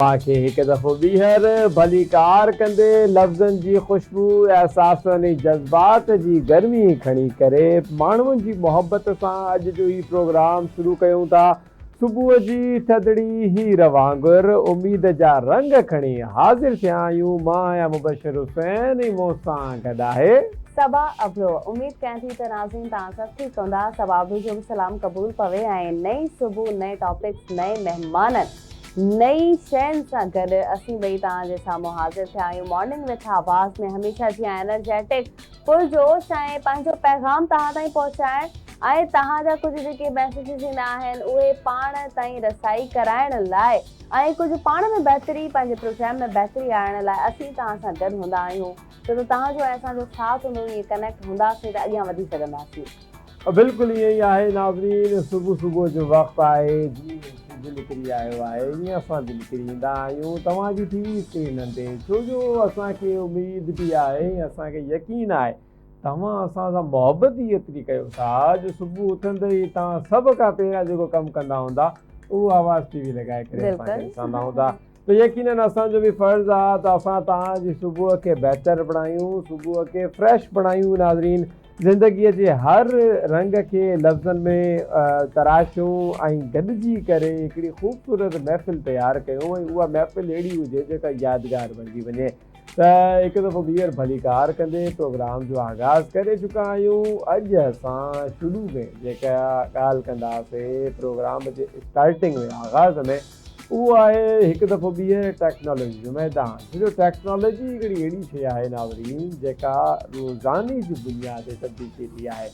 पाखे हिकु दफ़ो ॿीहर भली कार कंदे लफ़्ज़नि जी ख़ुशबू एहसासनि जज़्बात जी गर्मी खणी करे माण्हुनि जी मोहबत सां अॼु जो ही प्रोग्राम शुरू कयूं था। सुबुह जी थधिड़ी हीर वांगुरु उमेद जा रंग खणी हाज़िर थिया आहियूं। मां आहियां मुबशर हुसैन ऐं मूंसां गॾु आहे सबा अब्रो। उम्मीद कयां थी त नाज़रीन तव्हां सभु ठीकु हूंदा। सबा अब्रो जो बि सलाम क़बूल पवे ऐं नई सुबुह, नए टॉपिक्स, नए महिमाननि, नई शयुनि सां गॾु असीं ॿई तव्हांजे साम्हूं हाज़िर थिया आहियूं। मॉर्निंग विथ आवाज़ में हमेशह जीअं एनर्जेटिक पुरजोश ऐं पंहिंजो पैगाम तव्हां ताईं पहुचाइण ऐं तव्हांजा कुझु जेके मैसेजिस ईंदा आहिनि उहे पाण ताईं रसाई कराइण लाइ ऐं कुझु पाण में बहितरी, पंहिंजे प्रोग्राम में बहितरी आणण लाइ असीं तव्हां सां गॾु हूंदा आहियूं। छो त तव्हांजो ऐं असांजो साथ हूंदो, ईअं कनेक्ट हूंदासीं त अॻियां वधी सघंदासीं। बिल्कुलु ईअं ई आहे नाज़रीन। सुबुह सुबुह जो वक़्तु आहे, जीअं निकिरी आयो आहे ईअं असां बि निकिरी ईंदा आहियूं तव्हांजी टीवी स्क्रीननि ते, छो जो असांखे उमेद बि आहे, असांखे यकीन आहे तव्हां असां सां मोहबत ई एतिरी कयो था। अॼु सुबुह उथंदे ई तव्हां सभ खां पहिरियां जेको कमु कंदा हूंदा उहो आवाज़ टीवी लॻाए करे असांखे ॾिसंदा हूंदा। त यकीननि असांजो बि फ़र्ज़ु आहे त असां तव्हांजी सुबुह खे बहितर बणायूं, सुबुह खे फ्रेश बणायूं। नाज़रीन, ज़िंदगीअ जे हर रंग खे लफ़्ज़नि में तराशूं ऐं गॾिजी करे हिकिड़ी ख़ूबसूरत महफ़िल तयारु कयूं ऐं उहा महफ़िल अहिड़ी हुजे जेका यादगार बणिजी वञे। त हिकु दफ़ो ॿीहर भली कार कंदे प्रोग्राम जो आगाज़ करे चुका आहियूं। अॼु असां शुरू में जेका ॻाल्हि कंदासीं प्रोग्राम जे स्टार्टिंग में, आगाज़ में, उहो आहे हिकु दफ़ो ॿीहर टेक्नोलॉजी जो मैदान। छो जो टेक्नोलॉजी हिकिड़ी अहिड़ी शइ आहे नाज़रीन जेका रोज़ाने जी बुनियाद ते तब्दील थी रही आहे।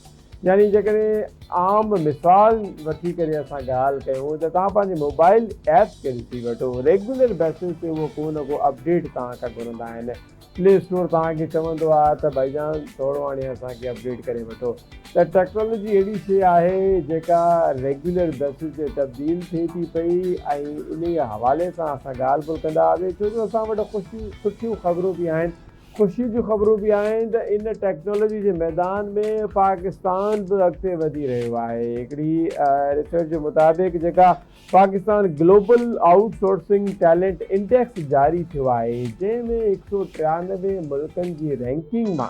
यानी जेकॾहिं आम मिसाल वठी करे असां ॻाल्हि कयूं त तव्हां पंहिंजे मोबाइल ऐप खे ॾिसी वठो, रेगुलर बेसिस ते उहो को न को अपडेट तव्हां खां घुरंदा आहिनि। प्ले स्टोर तव्हांखे चवंदो आहे त भाईजान थोरो हाणे असांखे अपडेट करे वठो। त टेक्नोलॉजी अहिड़ी शइ आहे जेका रेगुलर बेसिस ते तब्दील थिए थी पई ऐं इन हवाले सां असां ॻाल्हि बि कंदासीं। छो जो असां वटि सुठियूं ख़बरूं बि आहिनि, ख़ुशी जूं ख़बरूं बि आहिनि त इन टेक्नोलॉजी जे मैदान में पाकिस्तान बि अॻिते वधी रहियो आहे। हिकिड़ी रिसर्च जे मुताबिक़ जेका Pakistan global outsourcing talent index जारी थियो आहे, जंहिंमें 193 मुल्कनि जी रैंकिंग मां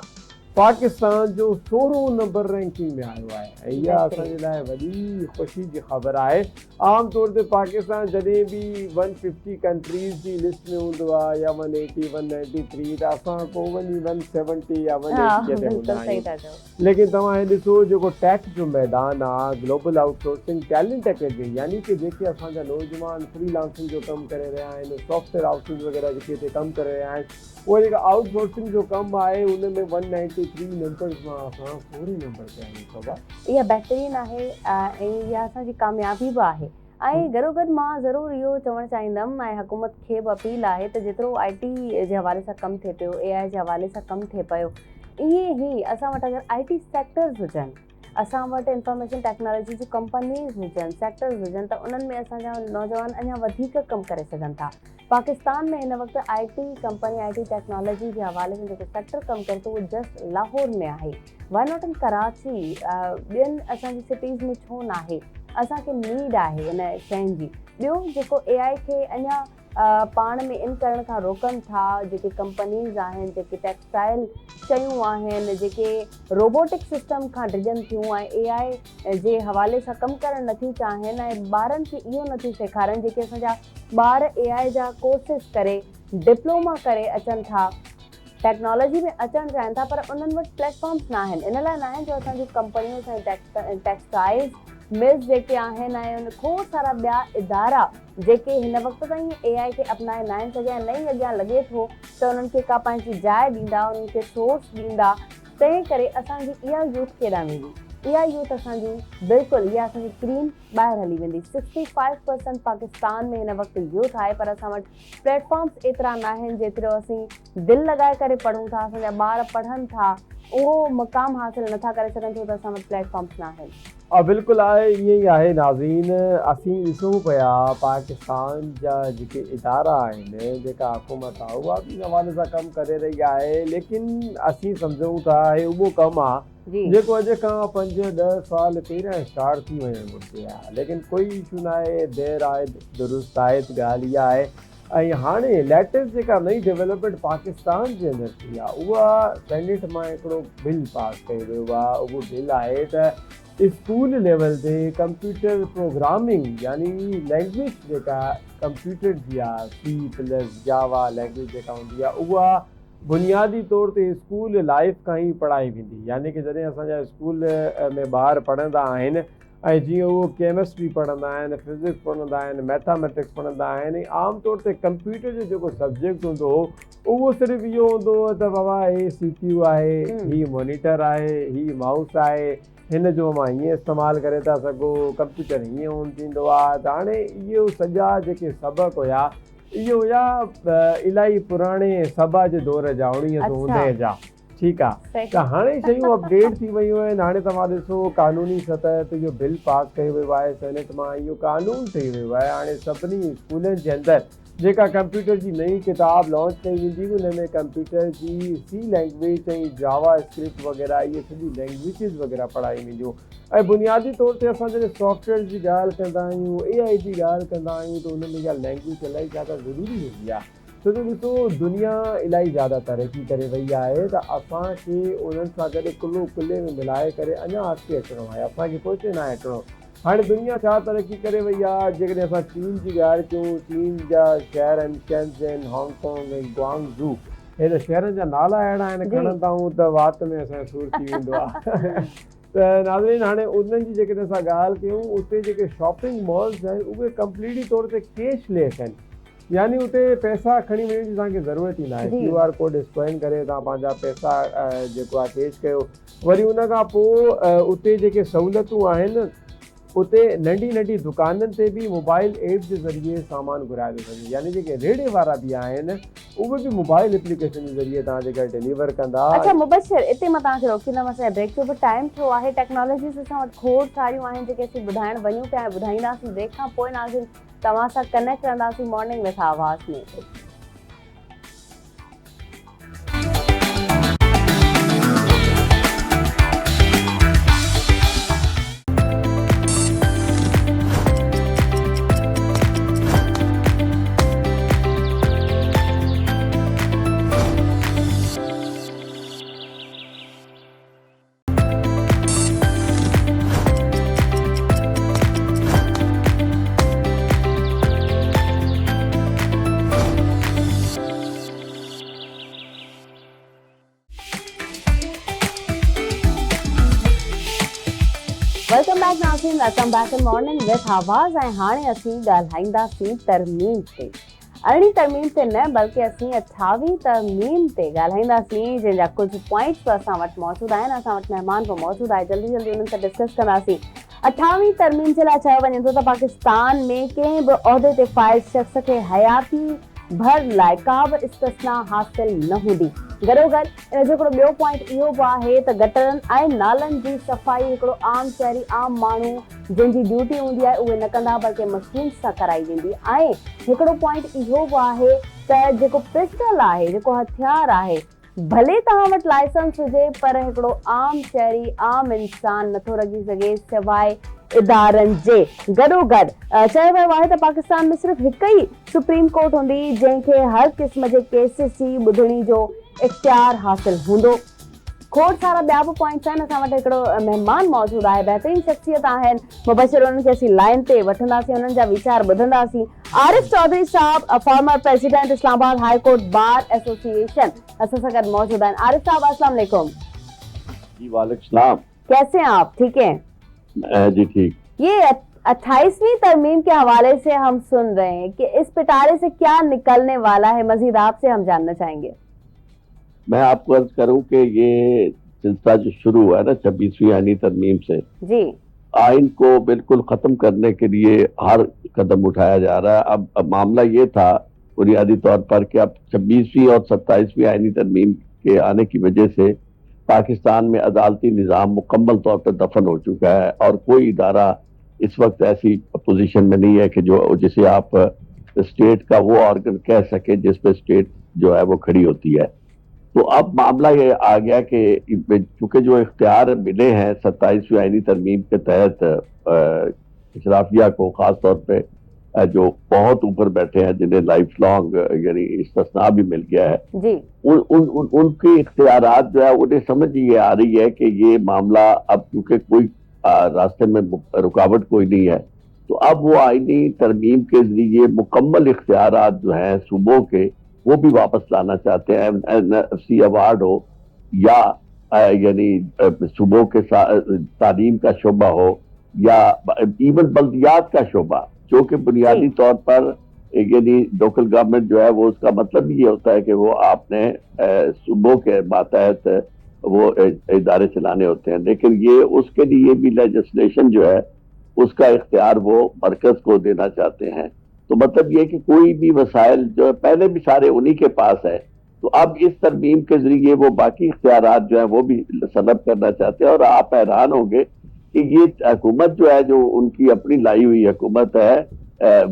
पाकिस्तान जो 16 नंबर रैंकिंग में आयो आहे ऐं इहा असांजे लाइ वॾी ख़ुशी जी ख़बर आहे। आम तौर ते पाकिस्तान जॾहिं बि 150 कंट्रीज़ जी लिस्ट में हूंदो आहे या 180, 193, त असां पोइ वञी 170 या 180 ते हूंदा आहियूं। लेकिन तव्हां हे ॾिसो जेको टैक जो मैदान आहे, ग्लोबल आउटसोर्सिंग टैलेंट अकेडमी, यानी कि जेके असांजा नौजवान फ्रीलांसिंग जो कमु करे रहिया आहिनि, सॉफ्टवेयर हाउसिस वग़ैरह जेके हिते कमु करे रहिया आहिनि, उहे जेका आउटसोर्सिंग जो कमु आहे उन में 193 नंबर्स मां असां 4 नंबर ते आहियूं। इहा बहितरीनु आहे ऐं इहा असांजी कामयाबी बि आहे। ऐं गॾोगॾु मां ज़रूरु इहो चवणु चाहींदमि ऐं हुकूमत खे बि अपील आहे त जेतिरो IT जे हवाले सां कमु थिए पियो, AI जे हवाले सां कमु थिए पियो, ईअं ई असां वटि अगरि IT सेक्टर्स हुजनि, असां वटि इंफॉर्मेशन टेक्नोलॉजी जी कंपनीज़ हुजनि, सेक्टर्स हुजनि, त उन्हनि में असांजा नौजवान अञा वधीक कमु करे सघनि था। पाकिस्तान में हिन वक़्तु IT कंपनी, IT टेक्नोलॉजी जे हवाले सां जेको सेक्टर कमु करे थो उहो जस्ट लाहौर में आहे। वाई नॉट इन कराची, ॿियनि असांजी सिटीज़ में छो न आहे? असांखे नीड आहे इन शयुनि जी। ॿियो जेको AI खे अञा पाण में इन करण खां रोकनि था, जेके कंपनीज़ आहिनि, जेके टेक्सटाइल शयूं आहिनि, जेके रोबोटिक सिस्टम खां डिॼनि थियूं ऐं AI जे हवाले सां कमु करणु नथियूं चाहिनि ऐं ॿारनि खे इहो नथियूं सेखारनि, जेके असांजा ॿार AI जा कोर्सिस करे, डिप्लोमा करे अचनि था, टेक्नोलॉजी में अचणु चाहिनि था, पर उन्हनि वटि प्लेटफॉर्म्स न आहिनि। इन लाइ न आहिनि जो असांजी कंपनियूं ऐं टेक्सटाइल्स मिल्स जेके आहिनि ऐं खोड़ सारा ॿिया इदारा जेके हिन वक़्त ताईं AI खे अपनाए न आहिनि सघिया, नई अॻियां लॻे थो त उन्हनि खे का पंहिंजी जाइ ॾींदा, उन्हनि खे सोर्स ॾींदा। तंहिं करे असांजी इहा यूथ केॾांहुं वेंदी? इहा यूथ असांजी बिल्कुलु, इहा असांजी स्क्रीन ॿाहिरि हली वेंदी। 65% पाकिस्तान में हिन वक़्तु यूथ आहे, पर असां वटि प्लेटफॉर्म्स एतिरा न आहिनि जेतिरो असीं दिलि लॻाए करे पढ़ूं था, असांजा ॿार पढ़नि था, उहो मुक़ाम हासिल नथा करे सघनि छो त असां वटि प्लेटफॉर्म्स न आहिनि। बिल्कुलु आहे, ईअं ई आहे नाज़रीन। असीं ॾिसूं पिया पाकिस्तान जा जेके इदारा आहिनि, जेका हुकूमत आहे, उहा बि इन हवाले सां कमु करे रही आहे, लेकिन असीं सम्झूं था हे उहो कमु आहे जेको अॼु खां 5-10 साल पहिरियां स्टार्ट थी वञणु घुरिजे आहे। लेकिन कोई इशू न आहे, देरि आहे दुरुस्त आहे। ॻाल्हि इहा आहे ऐं हाणे लेटेस्ट जेका नई डेवलपमेंट पाकिस्तान जे अंदरि थी आहे उहा सेनेट मां हिकिड़ो बिल पास कयो वियो आहे। उहो बिल आहे त स्कूल लेवल ते कंप्यूटर प्रोग्रामिंग यानी लैंग्वेज जेका कंप्यूटर जी आहे C+ जावा लैंग्वेज जेका हूंदी आहे उहा बुनियादी तौर ते स्कूल लाइफ खां ई पढ़ाई वेंदी। यानी कि जॾहिं असांजा स्कूल में ॿार पढ़ंदा आहिनि ऐं जीअं उहो केमिस्ट्री पढ़ंदा आहिनि, फिज़िक्स पढ़ंदा आहिनि, मैथामेटिक्स पढ़ंदा आहिनि, आम तौर ते कंप्यूटर जो जेको सब्जेक्ट हूंदो हो उहो सिर्फ़ु इहो हूंदो हो त बाबा हे CPU आहे, हीअ मॉनिटर आहे, हीअ माउस आहे, हिन जो मां हीअं इस्तेमालु करे था सघो, कंप्यूटर हीअं ऑन थींदो आहे। त हाणे इहो सॼा जेके सबक़ हुया इहो हुया इलाही पुराणे सभा जे दौर जा 1990 जा। ठीकु आहे, त हाणे शयूं अपडेट थी वियूं आहिनि। हाणे तव्हां ॾिसो कानूनी सतह ते इहो बिल पास कयो वियो आहे सेनेट मां, इहो कानून ठही वियो आहे। हाणे सभिनी स्कूलनि जे अंदरि जेका कंप्यूटर जी नई किताब लॉन्च कई वेंदी हुन में कंप्यूटर जी C लैंग्वेज ऐं जावा स्क्रिप्ट वग़ैरह इहे सॼी लैंग्वेजिस वग़ैरह पढ़ाई वेंदियूं। ऐं बुनियादी तौर ते असां जॾहिं सॉफ्टवेयर जी ॻाल्हि कंदा आहियूं, AI जी ॻाल्हि कंदा आहियूं त हुन में इहा लैंग्वेज इलाही ज़्यादा ज़रूरी हूंदी आहे। छो जो ॾिसो दुनिया इलाही ज़्यादा तरक़ी करे वई आहे त असांखे उन्हनि सां गॾु कुल्ले में मिलाए करे अञा अॻिते अचिणो आहे, असांखे पोइ न आहे अचिणो। हाणे दुनिया छा तरक़ी करे वई आहे, जेकॾहिं असां चीन जी ॻाल्हि कयूं, चीन जा शहर आहिनि शेंज़ेन, हांगकांग ऐं ग्वांगझू, हे त शहरनि जा नाला अहिड़ा आहिनि खणंदा आहियूं त वात में असांजो सूरु थी वेंदो आहे। त नाज़रीन हाणे उन्हनि जी जेकॾहिं असां ॻाल्हि कयूं उते जेके शॉपिंग मॉल्स आहिनि उहे कंप्लीटली तौर ते कैशलेस आहिनि। यानी उते पैसा खणी वञण जी तव्हांखे ज़रूरत ई न आहे। QR कोड स्कैन करे तव्हां पंहिंजा पैसा जेको आहे कैश कयो। वरी उन खां पोइ उते जेके सहूलियतूं आहिनि उते नंढी नंढी दुकाननि ते बि मोबाइल ऐप जे ज़रिए सामान घुराए थो सघे। यानी जेके रेड़े वारा बि आहिनि उहे बि मोबाइल एप्लीकेशन जे ज़रिए तव्हांजे घर डिलीवर कंदा। अच्छा मुबशर, इते मां तव्हांखे रोकींदमि, असांजे ब्रेक जो बि टाइम थियो आहे। टेक्नोलॉजी असां वटि खोड़ सारियूं आहिनि जेके असीं ॿुधाइण वञूं पिया, ॿुधाईंदासीं। ब्रेक खां पोइ नाज़रीन तव्हां सां कनेक्ट रहंदासीं मॉर्निंग विथ आवाज़ में। वेलकम बैक नाज़रीन, welcome back in morning with आवाज़। ऐं हाणे असीं ॻाल्हाईंदासीं तरमीम ते। 18वीं तरमीम ते न बल्कि असीं 28वीं तरमीम ते ॻाल्हाईंदासीं, जंहिंजा कुझु पॉइंट्स असां वटि मौजूदु आहिनि। असां वटि महिमान बि मौजूदु आहे, जल्दी जल्दी उन्हनि सां डिस्कस कंदासीं। 28वीं तरमीम जे लाइ चयो वञे थो त पाकिस्तान में कंहिं बि उहिदे ते फ़ाइज़ शख़्स खे हयाती भर लाइ का बि इस्तिस्ना हासिल न हूंदी। गॾोगॾु इन जो हिकिड़ो ॿियो पॉइंट इहो बि आहे त गटरनि ऐं नालनि जी सफ़ाई हिकिड़ो आम शहरी आम माण्हू जंहिंजी ड्यूटी हूंदी आहे उहे न कंदा बल्कि मशीन सां कराई वेंदी। ऐं हिकिड़ो पॉइंट इहो बि आहे त जेको पिस्टल आहे, जेको हथियार आहे, भले तव्हां वटि लाइसेंस हुजे पर हिकिड़ो आम शहरी आम इंसान नथो रखी सघे सवाइ इदारनि जे। गॾोगॾु चयो वियो आहे त पाकिस्तान में सिर्फ़ु हिकु ई सुप्रीम कोर्ट हूंदी जंहिंखे हर क़िस्म जे केसिस जी ॿुधणी जो इख्तियार हासिल हूंदो। खोड़ सारा ॿिया बि पॉइंट्स आहिनि। असां वटि हिकिड़ो महिमान मौजूदु आहे, बहितरीन शख़्सियत आहिनि। मुबशर उन्हनि खे असीं लाइन ते वठंदासीं, उन्हनि जा वीचार ॿुधंदासीं। आरिफ चौधरी साहब, former president Islamabad high court bar association, असां सां गॾु मौजूद आहिनि। आरिफ साहब अस्सलाम वालेकुम। जी वालेकुम सलाम। कैसे हैं आप? ठीक हैं जी ठीक। ये 28वीं तरमीम के हवाले से हम सुन रहे हैं कि इस पिटारे से क्या निकलने वाला है, मजीद आपसे हम जानना चाहेंगे। मैं आपको अर्ज करूं कि ये सिलसिला जो शुरू हुआ है ना 26वीं आईनी तरमीम से, जी, आइन को बिल्कुल खत्म करने के लिए हर कदम उठाया जा रहा है। अब मामला ये था बुनियादी तौर पर कि अब 26वीं और 27वीं आईनी तरमीम के आने की वजह से पाकिस्तान में अदालती निज़ाम मुकम्मल तौर पर दफन हो चुका है और कोई इदारा इस वक्त ऐसी पोजीशन में नहीं है कि जो जिसे आप स्टेट का वो ऑर्गन कह सके जिस पे स्टेट जो है वो खड़ी होती है। तो अब मामला ये आ गया कि चूंकि जो इख्तियार मिले हैं 27वीं आईनी तरमीम के तहत इशराफिया को, खास तौर पे جو بہت اوپر بیٹھے ہیں جنہیں لائف لانگ یعنی استثناء بھی مل گیا ہے, جی ان کے اختیارات جو ہے انہیں سمجھ یہ آ رہی ہے کہ یہ معاملہ اب کیونکہ کوئی راستے میں رکاوٹ کوئی نہیں ہے, تو اب وہ آئینی ترمیم کے ذریعے مکمل اختیارات جو ہیں صوبوں کے وہ بھی واپس لانا چاہتے ہیں. NFC ایوارڈ ہو یا یعنی صوبوں کے تعلیم کا شعبہ ہو یا ایون بلدیات کا شعبہ, جو کہ بنیادی طور پر یعنی لوکل گورنمنٹ جو ہے وہ اس کا مطلب یہ ہوتا ہے کہ وہ آپ نے صوبوں کے ماتحت وہ ادارے چلانے ہوتے ہیں, لیکن یہ اس کے لیے بھی لیجسلیشن جو ہے اس کا اختیار وہ مرکز کو دینا چاہتے ہیں. تو مطلب یہ کہ کوئی بھی وسائل جو ہے پہلے بھی سارے انہی کے پاس ہے, تو اب اس ترمیم کے ذریعے وہ باقی اختیارات جو ہیں وہ بھی سلب کرنا چاہتے ہیں. اور آپ حیران ہوں گے کہ یہ حکومت جو ہے جو ان کی اپنی لائی ہوئی حکومت ہے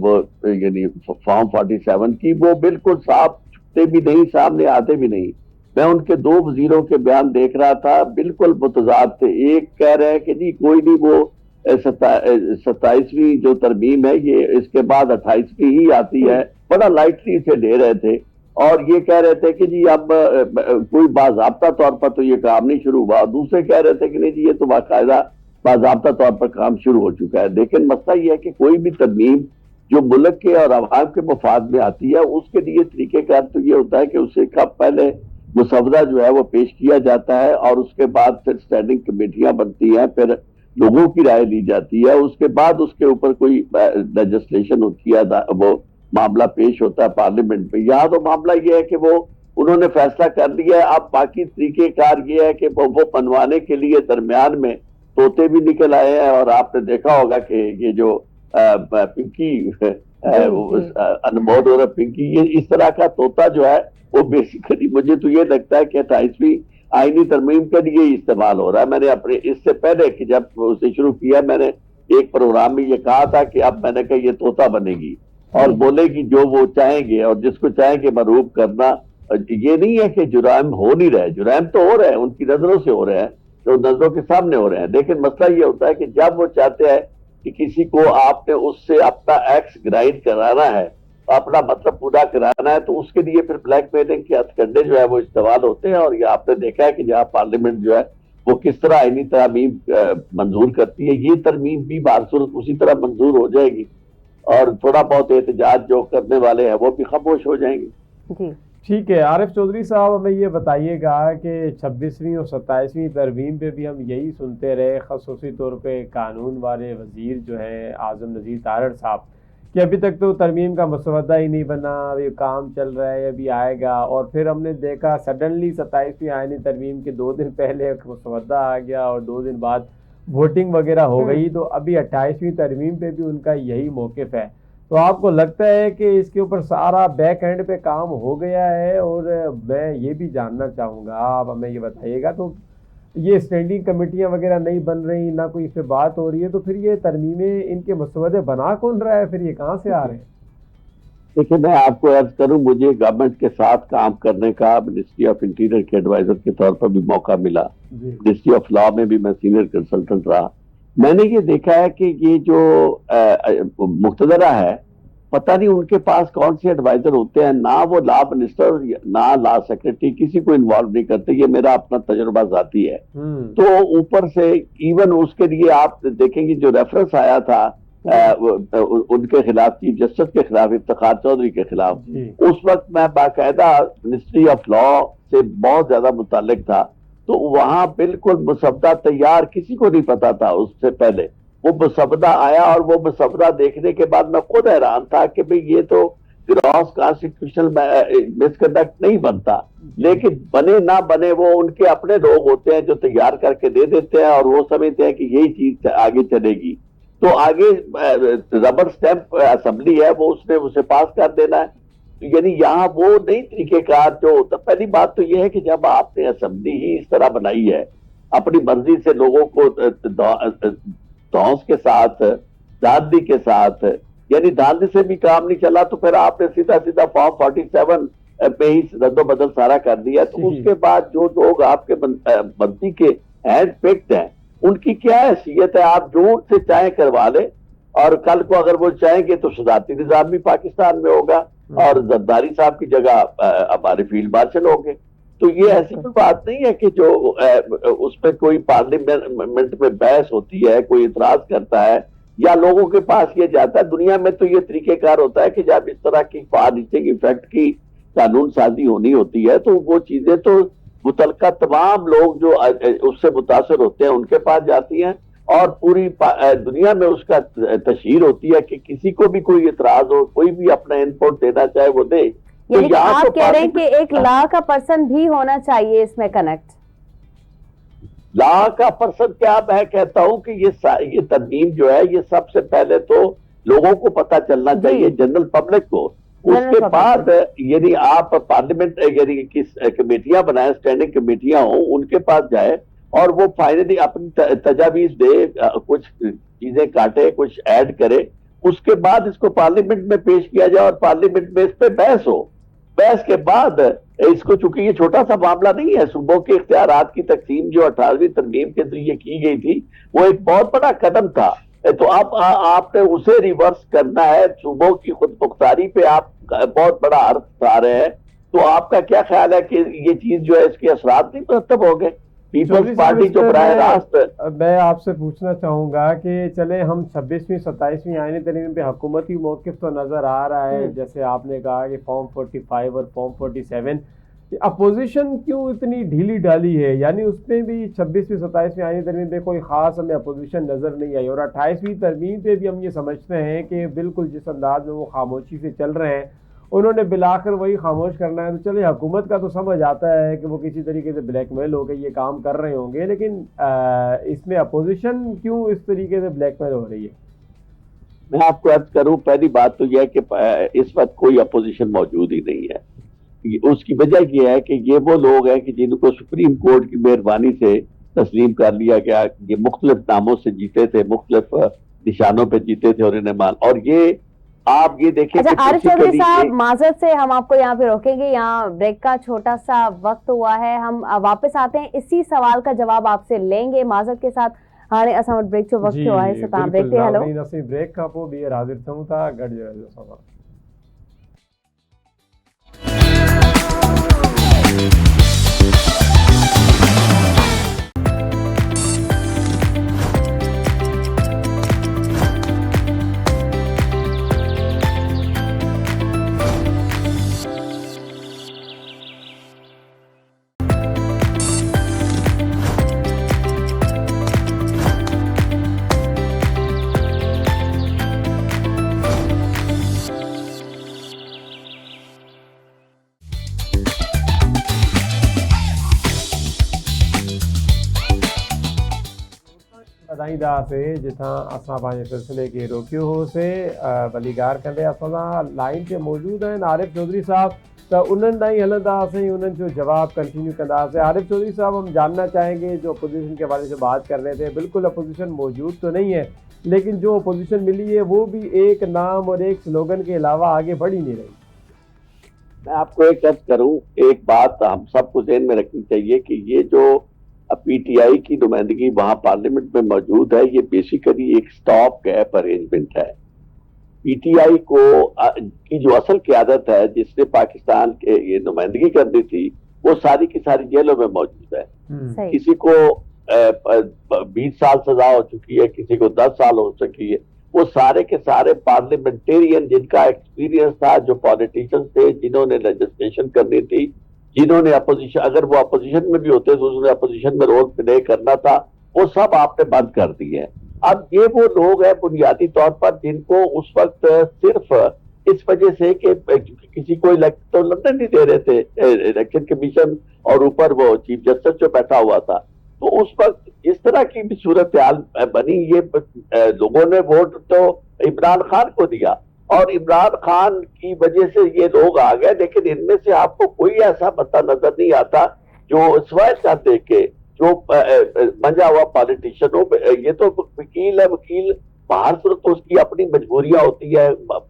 وہ یعنی فارم 47 کی, وہ بالکل صاف چھپتے بھی نہیں, سامنے آتے بھی نہیں. میں ان کے 2 وزیروں کے بیان دیکھ رہا تھا, بالکل متضاد تھے. ایک کہہ رہے ہیں کہ جی کوئی نہیں, وہ 27ویں جو ترمیم ہے یہ اس کے بعد 28ویں ہی آتی ہے, بڑا لائٹلی سے لے رہے تھے. اور یہ کہہ رہے تھے کہ جی اب کوئی باضابطہ طور پر تو یہ کام نہیں شروع ہوا. دوسرے کہہ رہے تھے کہ نہیں جی یہ تو باقاعدہ باضابطہ طور پر کام شروع ہو چکا ہے. لیکن مسئلہ یہ ہے کہ کوئی بھی ترمیم جو ملک کے اور عوام کے مفاد میں آتی ہے اس کے لیے طریقہ کار تو یہ ہوتا ہے کہ اسے کب پہلے مسودہ جو ہے وہ پیش کیا جاتا ہے, اور اس کے بعد پھر اسٹینڈنگ کمیٹیاں بنتی ہیں, پھر لوگوں کی رائے لی جاتی ہے, اس کے بعد اس کے اوپر کوئی لیجسلیشن ہوتی ہے, وہ معاملہ پیش ہوتا ہے پارلیمنٹ میں. یہاں تو معاملہ یہ ہے کہ وہ انہوں نے فیصلہ کر لیا ہے. اب باقی طریقہ کار یہ ہے کہ وہ بنوانے کے لیے درمیان میں طوطے بھی نکل آئے ہیں, اور آپ نے دیکھا ہوگا کہ یہ جو پنکی انمود اور پنکی, یہ اس طرح کا طوطا جو ہے وہ بیسیکلی مجھے تو یہ لگتا ہے کہ 28ویں آئینی ترمیم کے لیے استعمال ہو رہا ہے. میں نے اپنے اس سے پہلے کہ جب اسے شروع کیا میں نے ایک پروگرام میں یہ کہا تھا کہ اب میں نے کہا یہ طوطا بنے گی اور بولے گی جو وہ چاہیں گے, اور جس کو چاہیں گے مرعوب کرنا. یہ نہیں ہے کہ جرائم ہو نہیں رہے, جرائم تو ہو رہے ہیں, ان کی نظروں سے ہو رہے ہیں, تو نظروں کے سامنے ہو رہے ہیں. لیکن مسئلہ یہ ہوتا ہے کہ جب وہ چاہتے ہیں کہ کسی کو آپ نے اس سے اپنا ایکس گرائنڈ کرانا ہے, اپنا مطلب پورا کرانا ہے, تو اس کے لیے پھر بلیک میلنگ کے ہتھ کنڈے جو ہے وہ استعمال ہوتے ہیں. اور یہ آپ نے دیکھا ہے کہ جہاں پارلیمنٹ جو ہے وہ کس طرح آئینی ترمیم منظور کرتی ہے, یہ ترمیم بھی بہرصورت اسی طرح منظور ہو جائے گی, اور تھوڑا بہت احتجاج جو کرنے والے ہیں وہ بھی خاموش ہو جائیں گے. جی ٹھیک ہے. عارف چودھری صاحب ہمیں یہ بتائیے گا کہ 26ویں اور 27ویں ترمیم پہ بھی ہم یہی سنتے رہے, خصوصی طور پہ قانون والے وزیر جو ہے اعظم نذیر تارڑ صاحب, کہ ابھی تک تو ترمیم کا مسودہ ہی نہیں بنا, ابھی کام چل رہا ہے, ابھی آئے گا. اور پھر ہم نے دیکھا سڈنلی 27ویں آئینی ترمیم کے 2 دن پہلے مسودہ آ گیا, اور 2 دن بعد ووٹنگ وغیرہ ہو گئی. تو ابھی 28ویں ترمیم پہ بھی ان کا یہی موقف ہے. تو آپ کو لگتا ہے کہ اس کے اوپر سارا بیک اینڈ پہ کام ہو گیا ہے؟ اور میں یہ بھی جاننا چاہوں گا, آپ ہمیں یہ بتائیے گا, تو یہ اسٹینڈنگ کمیٹیاں وغیرہ نہیں بن رہی, نہ کوئی اس پہ بات ہو رہی ہے, تو پھر یہ ترمیمیں ان کے مسودے بنا کون رہا ہے, پھر یہ کہاں سے آ رہے ہیں؟ دیکھیں میں آپ کو عرض کروں, مجھے گورنمنٹ کے ساتھ کام کرنے کا منسٹری آف انٹیریئر کے ایڈوائزر کے طور پر بھی موقع ملا, منسٹری آف لا میں بھی میں سینئر کنسلٹنٹ رہا. میں نے یہ دیکھا ہے کہ یہ جو مقتدرہ ہے, پتہ نہیں ان کے پاس کون سے ایڈوائزر ہوتے ہیں, نہ وہ لا منسٹر نہ لا سیکرٹری کسی کو انوالو نہیں کرتے. یہ میرا اپنا تجربہ ذاتی ہے. تو اوپر سے ایون اس کے لیے آپ دیکھیں گے جو ریفرنس آیا تھا ان کے خلاف, چیف جسٹس کے خلاف, افتخار چودھری کے خلاف, اس وقت میں باقاعدہ منسٹری آف لا سے بہت زیادہ متعلق تھا. تو وہاں بالکل مسودہ تیار, کسی کو نہیں پتا تھا اس سے پہلے. وہ مسودہ آیا, اور وہ مسودہ دیکھنے کے بعد میں خود حیران تھا کہ بھئی یہ تو گراس کانسٹیٹیوشنل مس کنڈکٹ نہیں بنتا. لیکن بنے نہ بنے وہ ان کے اپنے لوگ ہوتے ہیں جو تیار کر کے دے دیتے ہیں, اور وہ سمجھتے ہیں کہ یہی چیز آگے چلے گی. تو آگے ربر سٹیمپ اسمبلی ہے, وہ اس نے اسے پاس کر دینا ہے. یعنی یہاں وہ نئی طریقہ کار جو ہوتا. پہلی بات تو یہ ہے کہ جب آپ نے اسمبلی ہی اس طرح بنائی ہے, اپنی مرضی سے لوگوں کو دھونس کے ساتھ, دھاندلی کے ساتھ, یعنی دھاندلی سے بھی کام نہیں چلا, تو پھر آپ نے سیدھا سیدھا فارم 47 پہ ہی رد و بدل سارا کر دیا. تو اس کے بعد جو لوگ آپ کے منتری کے ہینڈ پکڈ ہیں, ان کی کیا حیثیت ہے؟ آپ جو ان سے چاہیں کروا لیں, اور کل کو اگر وہ چاہیں گے تو صدارتی نظام بھی پاکستان میں ہوگا اور زرداری صاحب کی جگہ ہمارے فیلڈ مارشل ہوں گے. تو یہ ایسی کوئی بات نہیں ہے کہ جو اس پہ کوئی پارلیمنٹ میں بحث ہوتی ہے, کوئی اعتراض کرتا ہے یا لوگوں کے پاس یہ جاتا ہے. دنیا میں تو یہ طریقہ کار ہوتا ہے کہ جب اس طرح کی فار ریچنگ ایفیکٹ کی قانون سازی ہونی ہوتی ہے تو وہ چیزیں تو متعلقہ تمام لوگ جو اس سے متاثر ہوتے ہیں ان کے پاس جاتی ہیں اور پوری دنیا میں اس کا تشہیر ہوتی ہے کہ کسی کو بھی کوئی اعتراض ہو, کوئی بھی اپنا ان پٹ دینا چاہے وہ دے. یعنی آپ کہہ رہے ہیں کہ ایک لا کا پرسن بھی ہونا چاہیے اس میں کنیکٹ؟ لا کا پرسن کیا, میں کہتا ہوں کہ یہ ترمیم جو ہے یہ سب سے پہلے تو لوگوں کو پتہ چلنا چاہیے, جنرل پبلک کو. اس کے بعد یعنی آپ پارلیمنٹ یعنی کس کمیٹیاں بنائیں, اسٹینڈنگ کمیٹیاں ہوں, ان کے پاس جائے اور وہ فائنلی اپنی تجاویز دے, کچھ چیزیں کاٹے, کچھ ایڈ کرے. اس کے بعد اس کو پارلیمنٹ میں پیش کیا جائے اور پارلیمنٹ میں اس پہ بحث ہو. بحث کے بعد اس کو, چونکہ یہ چھوٹا سا معاملہ نہیں ہے, صوبوں کے اختیارات کی تقسیم جو 18ویں ترمیم کے ذریعے کی گئی تھی وہ ایک بہت بڑا قدم تھا. تو اب آپ نے اسے ریورس کرنا ہے, صوبوں کی خود مختاری پہ آپ بہت بڑا عرض لا رہے ہیں. تو آپ کا کیا خیال ہے کہ یہ چیز جو ہے اس کے اثرات نہیں مرتب ہو گئے؟ پیپلز پارٹی جو براہ راست, میں آپ سے پوچھنا چاہوں گا کہ چلے ہم 26ویں 27ویں آئینی ترمیم پہ حکومتی موقف تو نظر آ رہا ہے, جیسے آپ نے کہا کہ فارم 45 اور فارم 47, اپوزیشن کیوں اتنی ڈھیلی ڈالی ہے؟ یعنی اس میں بھی 26ویں 27ویں آئینی ترمیم پہ کوئی خاص ہمیں اپوزیشن نظر نہیں آئی, اور 28ویں ترمیم پہ بھی ہم یہ سمجھتے ہیں کہ بالکل جس انداز میں وہ خاموشی سے چل رہے ہیں انہوں نے بالآخر وہی خاموش کرنا ہے. تو چلے حکومت کا تو سمجھ آتا ہے کہ وہ کسی طریقے سے بلیک میل ہو کے یہ کام کر رہے ہوں گے, لیکن اس میں اپوزیشن کیوں اس طریقے سے بلیک میل ہو رہی ہے؟ میں آپ کو عرض کروں, پہلی بات تو یہ ہے کہ اس وقت کوئی اپوزیشن موجود ہی نہیں ہے. اس کی وجہ یہ ہے کہ یہ وہ لوگ ہیں کہ جن کو سپریم کورٹ کی مہربانی سے تسلیم کر لیا گیا. یہ مختلف ناموں سے جیتے تھے, مختلف نشانوں پہ جیتے تھے, اور انہیں مان, اور یہ آپ یہ دیکھیں. اچھا عارف چودھری صاحب, معذرت سے ہم آپ کو یہاں پہ روکیں گے, یہاں بریک کا چھوٹا سا وقت ہوا ہے, ہم واپس آتے ہیں, اسی سوال کا جواب آپ سے لیں گے معذرت کے ساتھ. ہاں اسا بریک جو وقت ہوا ہے ستا بریک تے ہلو بریک کا پو بھی حاضر تھوں تھا گڑ جو سوال. ادائیدہ سے جتھاں اساں پانچے سلسلے کے روکیو ہو سے بلیگار کندے اساں لائن پہ موجود ہیں عارف چودھری صاحب, تو انہوں نے ہلندا سے انہوں جو جواب کنٹینیو کرنا سے. عارف چودھری صاحب, ہم جاننا چاہیں گے جو اپوزیشن کے حوالے سے بات کر رہے تھے, بالکل اپوزیشن موجود تو نہیں ہے, لیکن جو اپوزیشن ملی ہے وہ بھی ایک نام اور ایک سلوگن کے علاوہ آگے بڑھ ہی نہیں رہی. میں آپ کو ایک عرض کروں, ایک بات ہم سب کو ذہن میں رکھنی چاہیے کہ یہ جو پی ٹی آئی کی نمائندگی وہاں پارلیمنٹ میں موجود ہے, یہ بیسیکلی ایک سٹاپ گیپ ارینجمنٹ ہے. پی ٹی آئی کو کی جو اصل قیادت ہے, جس نے پاکستان کے یہ نمائندگی کرنی تھی, وہ ساری کی ساری جیلوں میں موجود ہے. کسی کو 20 سال سزا ہو چکی ہے, کسی کو 10 سال ہو چکی ہے. وہ سارے کے سارے پارلیمنٹیرین جن کا ایکسپیرینس تھا, جو پالیٹیشن تھے, جنہوں نے لیجسلیشن کرنی تھی, جنہوں نے اپوزیشن, اگر وہ اپوزیشن میں بھی ہوتے تو انہوں نے اپوزیشن میں رول پلے کرنا تھا, وہ سب آپ نے بند کر دیے ہیں. اب یہ وہ لوگ ہیں بنیادی طور پر جن کو اس وقت صرف اس وجہ سے کہ کسی کو الیکٹ تو لڑنے نہیں دے رہے تھے الیکشن کمیشن, اور اوپر وہ چیف جسٹس جو بیٹھا ہوا تھا, تو اس وقت اس طرح کی بھی صورتحال بنی. یہ لوگوں نے ووٹ تو عمران خان کو دیا, اور عمران خان کی وجہ سے یہ لوگ آ گئے, لیکن ان میں سے آپ کو کوئی ایسا بندہ نظر نہیں آتا جو سوائے کا دیکھ کے جو منجا ہوا پالیٹیشین ہو. یہ تو وکیل ہے, وکیل باہر سے تو اس کی اپنی مجبوریاں ہوتی ہے,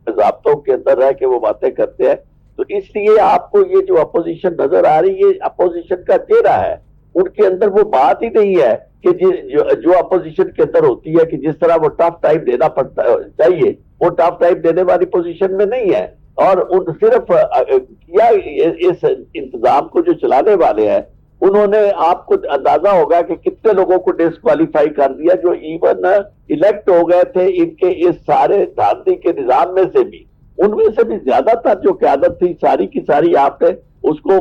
ضابطوں کے اندر رہ کے وہ باتیں کرتے ہیں. تو اس لیے آپ کو یہ جو اپوزیشن نظر آ رہی ہے, اپوزیشن کا چہرہ ہے, ان کے اندر وہ بات ہی نہیں ہے کہ جو اپوزیشن کے اندر ہوتی ہے کہ جس طرح وہ ٹف ٹائم دینا پڑتا چاہیے وہ ٹف ٹائم دینے والی پوزیشن میں نہیں ہے. اور صرف کیا اس انتظام کو جو چلانے والے ہیں انہوں نے آپ کو اندازہ ہوگا کہ کتنے لوگوں کو ڈسکوالیفائی کر دیا جو ایون الیکٹ ہو گئے تھے ان کے اس سارے دھاندلی کے نظام میں سے بھی. ان میں سے بھی زیادہ تر جو قیادت تھی ساری کی ساری آپ نے اس کو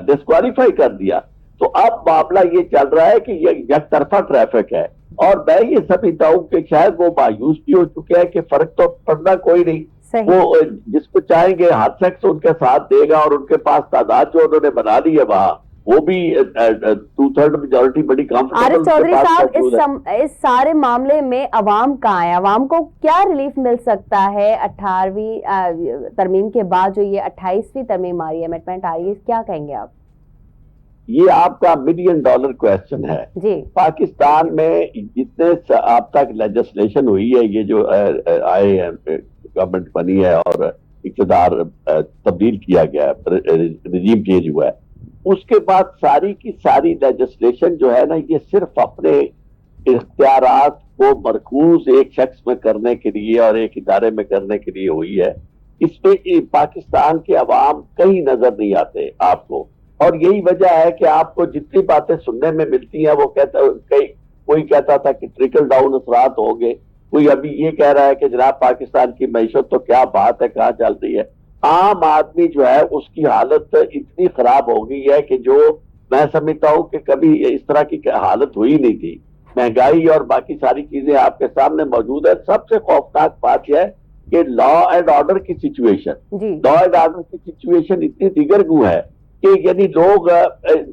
ڈسکوالیفائی کر دیا. تو اب معاملہ یہ چل رہا ہے کہ یہ یک طرفہ ٹریفک ہے اور میں یہ سمجھتا ہوں کہ شاید وہ مایوس بھی ہو چکے ہیں کہ فرق تو پڑنا کوئی نہیں. وہ جس کو چاہیں گے ہر شخص ان کے ساتھ دے گا اور ان کے پاس تعداد جو انہوں نے بنا لی ہے وہاں وہ بھی 2/3 میجورٹی بڑی کمفرٹیبل. عارف چودھری صاحب اس سارے معاملے میں عوام کہاں ہے؟ عوام کو کیا ریلیف مل سکتا ہے 18ویں ترمیم کے بعد جو یہ 28ویں ترمیم آ رہی ہے امینڈمنٹ آ رہی ہے کیا کہیں گے آپ؟ یہ آپ کا $1 ملین کویسچن ہے. جی پاکستان میں جتنے اب تک لیجسلیشن ہوئی ہے یہ جو آئے ہیں گورنمنٹ بنی ہے اور اقتدار تبدیل کیا گیا ہے رجیم چینج ہوا ہے اس کے بعد ساری کی ساری لیجسلیشن جو ہے نا یہ صرف اپنے اختیارات کو مرکوز ایک شخص میں کرنے کے لیے اور ایک ادارے میں کرنے کے لیے ہوئی ہے. اس پہ پاکستان کے عوام کہیں نظر نہیں آتے آپ کو اور یہی وجہ ہے کہ آپ کو جتنی باتیں سننے میں ملتی ہیں وہ کوئی کہتا تھا کہ ٹرکل ڈاؤن اثرات ہوں گے, کوئی ابھی یہ کہہ رہا ہے کہ جناب پاکستان کی معیشت تو کیا بات ہے کہاں چل رہی ہے. عام آدمی جو ہے اس کی حالت اتنی خراب ہو گئی ہے کہ جو میں سمجھتا ہوں کہ کبھی اس طرح کی حالت ہوئی نہیں تھی. مہنگائی اور باقی ساری چیزیں آپ کے سامنے موجود ہے. سب سے خوفناک بات یہ ہے کہ لا اینڈ آرڈر کی سچویشن اتنی دیگر گو ہے کہ یعنی لوگ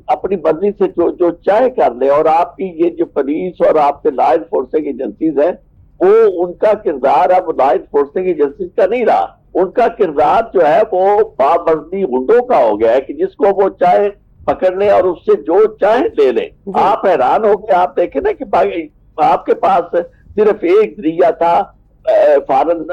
اپنی مرضی سے جو چاہے کر لیں اور آپ کی یہ جو پولیس اور آپ کے لا انفورسنگ ایجنسیز ہیں وہ ان کا کردار اب لا انفورسنگ ایجنسیز کا نہیں رہا. ان کا کردار جو ہے وہ پابندی گنڈوں کا ہو گیا ہے کہ جس کو وہ چاہے پکڑ لیں اور اس سے جو چاہے لے لیں. آپ حیران ہو گئے آپ دیکھیں نا کہ آپ کے پاس صرف ایک ذریعہ تھا فارن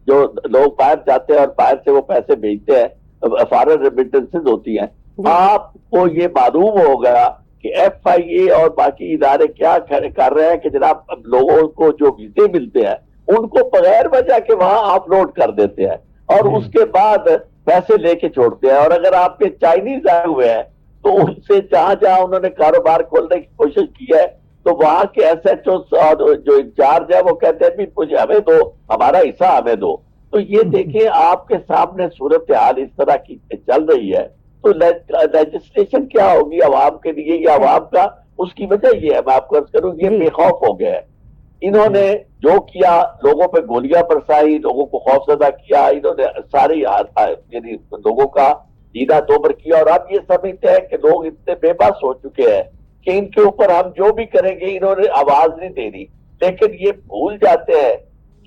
جو لوگ باہر جاتے ہیں اور باہر سے وہ پیسے بھیجتے ہیں فارن ریمیٹنسز ہوتی ہیں. آپ کو یہ معلوم ہوگا کہ ایف آئی اے اور باقی ادارے کیا کر رہے ہیں کہ جناب لوگوں کو جو ویزے ملتے ہیں ان کو بغیر وجہ کے وہاں اپ لوڈ کر دیتے ہیں اور اس کے بعد پیسے لے کے چھوڑتے ہیں. اور اگر آپ کے چائنیز آئے ہوئے ہیں تو ان سے جہاں جہاں انہوں نے کاروبار کھولنے کی کوشش کی ہے تو وہاں کے ایس ایچ او اور جو انچارج ہے وہ کہتے ہیں بھی مجھے ہمیں دو, ہمارا حصہ ہمیں دو. تو یہ دیکھیں آپ کے سامنے صورتحال اس طرح کی چل رہی ہے تو لیجسلیشن کیا ہوگی عوام کے لیے یا عوام کا اس کی وجہ یہ ہے میں آپ کو عرض کروں یہ بے خوف ہو گیا ہے. انہوں نے جو کیا لوگوں پہ گولیاں برسائی, لوگوں کو خوف زدہ کیا, انہوں نے ساری یعنی لوگوں کا جینا دوبر کیا اور اب یہ سمجھتے ہیں کہ لوگ اتنے بے بس ہو چکے ہیں کہ ان کے اوپر ہم جو بھی کریں گے انہوں نے آواز نہیں دینی. لیکن یہ بھول جاتے ہیں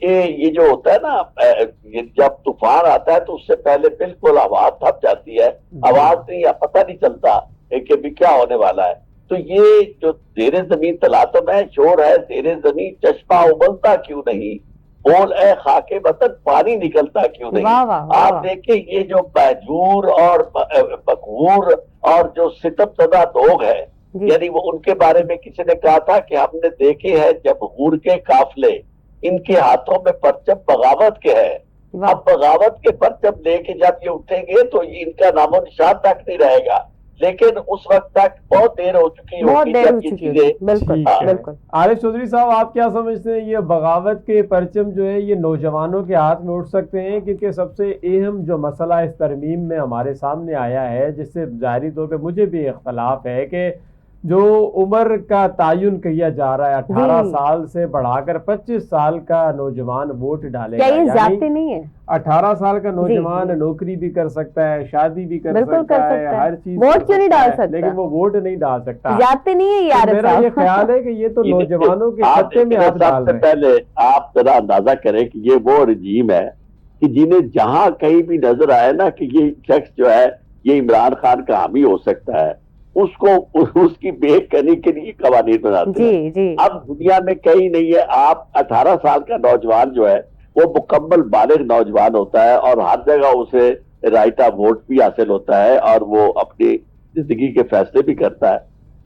کہ یہ جو ہوتا ہے نا جب طوفان آتا ہے تو اس سے پہلے بالکل آواز تھم جاتی ہے, آواز نہیں یا پتہ نہیں چلتا کہ بھی کیا ہونے والا ہے. تو یہ جو زیر زمین تلاطم ہے شور ہے زیر زمین چشمہ ابلتا کیوں نہیں, بول اے خاک وطن پانی نکلتا کیوں نہیں. آپ دیکھیں یہ جو مہجور اور مقہور اور جو ستم زدہ لوگ ہیں یعنی وہ ان کے بارے میں کسی نے کہا تھا کہ ہم نے دیکھے ہیں جب غور کے قافلے ان کے ہاتھوں میں پرچم بغاوت کے ہے. اب بغاوت کے پرچم لے کے جب یہ اٹھیں گے تو یہ ان کا نام و نشان تک نہیں رہے گا. لیکن اس وقت تک بہت دیر ہو چکی ہوگی جب یہ چیزیں. بالکل بالکل. عارف چودھری صاحب آپ کیا سمجھتے ہیں یہ بغاوت کے پرچم جو ہے یہ نوجوانوں کے ہاتھ میں اٹھ سکتے ہیں؟ کیونکہ سب سے اہم جو مسئلہ اس ترمیم میں ہمارے سامنے آیا ہے جس سے ظاہری طور پہ مجھے بھی اختلاف ہے کہ جو عمر کا تعین کیا جا رہا ہے 18 سال سے بڑھا کر 25 سال کا نوجوان ووٹ ڈالے گا. کیا یہ زیادتی نہیں ہے؟ 18 سال کا نوجوان نوکری بھی کر سکتا ہے, شادی بھی کر سکتا ہے, ہر چیز ووٹ کیوں نہیں ڈال سکتا لیکن وہ ووٹ نہیں ڈال سکتا. زیادتی نہیں ہے یار. میرا یہ خیال ہے کہ یہ تو نوجوانوں کے خطے میں ہاتھ ڈال رہے ہیں. پہلے آپ ذرا اندازہ کریں کہ یہ وہ رجیم ہے کہ جنہیں جہاں کہیں بھی نظر آئے نا کہ یہ شخص جو ہے یہ عمران خان کا حامی ہو سکتا ہے اس کو اس کی بیک کرنے کے لیے قوانین بناتے ہیں. اب دنیا میں کہیں نہیں ہے. آپ 18 سال کا نوجوان جو ہے وہ مکمل بالغ نوجوان ہوتا ہے اور ہر جگہ اسے رائٹ آف ووٹ بھی حاصل ہوتا ہے اور وہ اپنی زندگی کے فیصلے بھی کرتا ہے.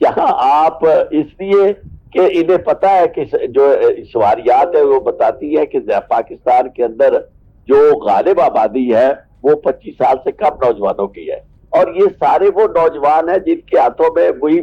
जहां आप इसलिए कि इन्हें पता है कि जो शुमारियात है वो बताती है कि पाकिस्तान के अंदर जो गालिब आबादी है वो 25 साल से कम नौजवानों की है, और ये सारे वो नौजवान हैं जिनके हाथों में वही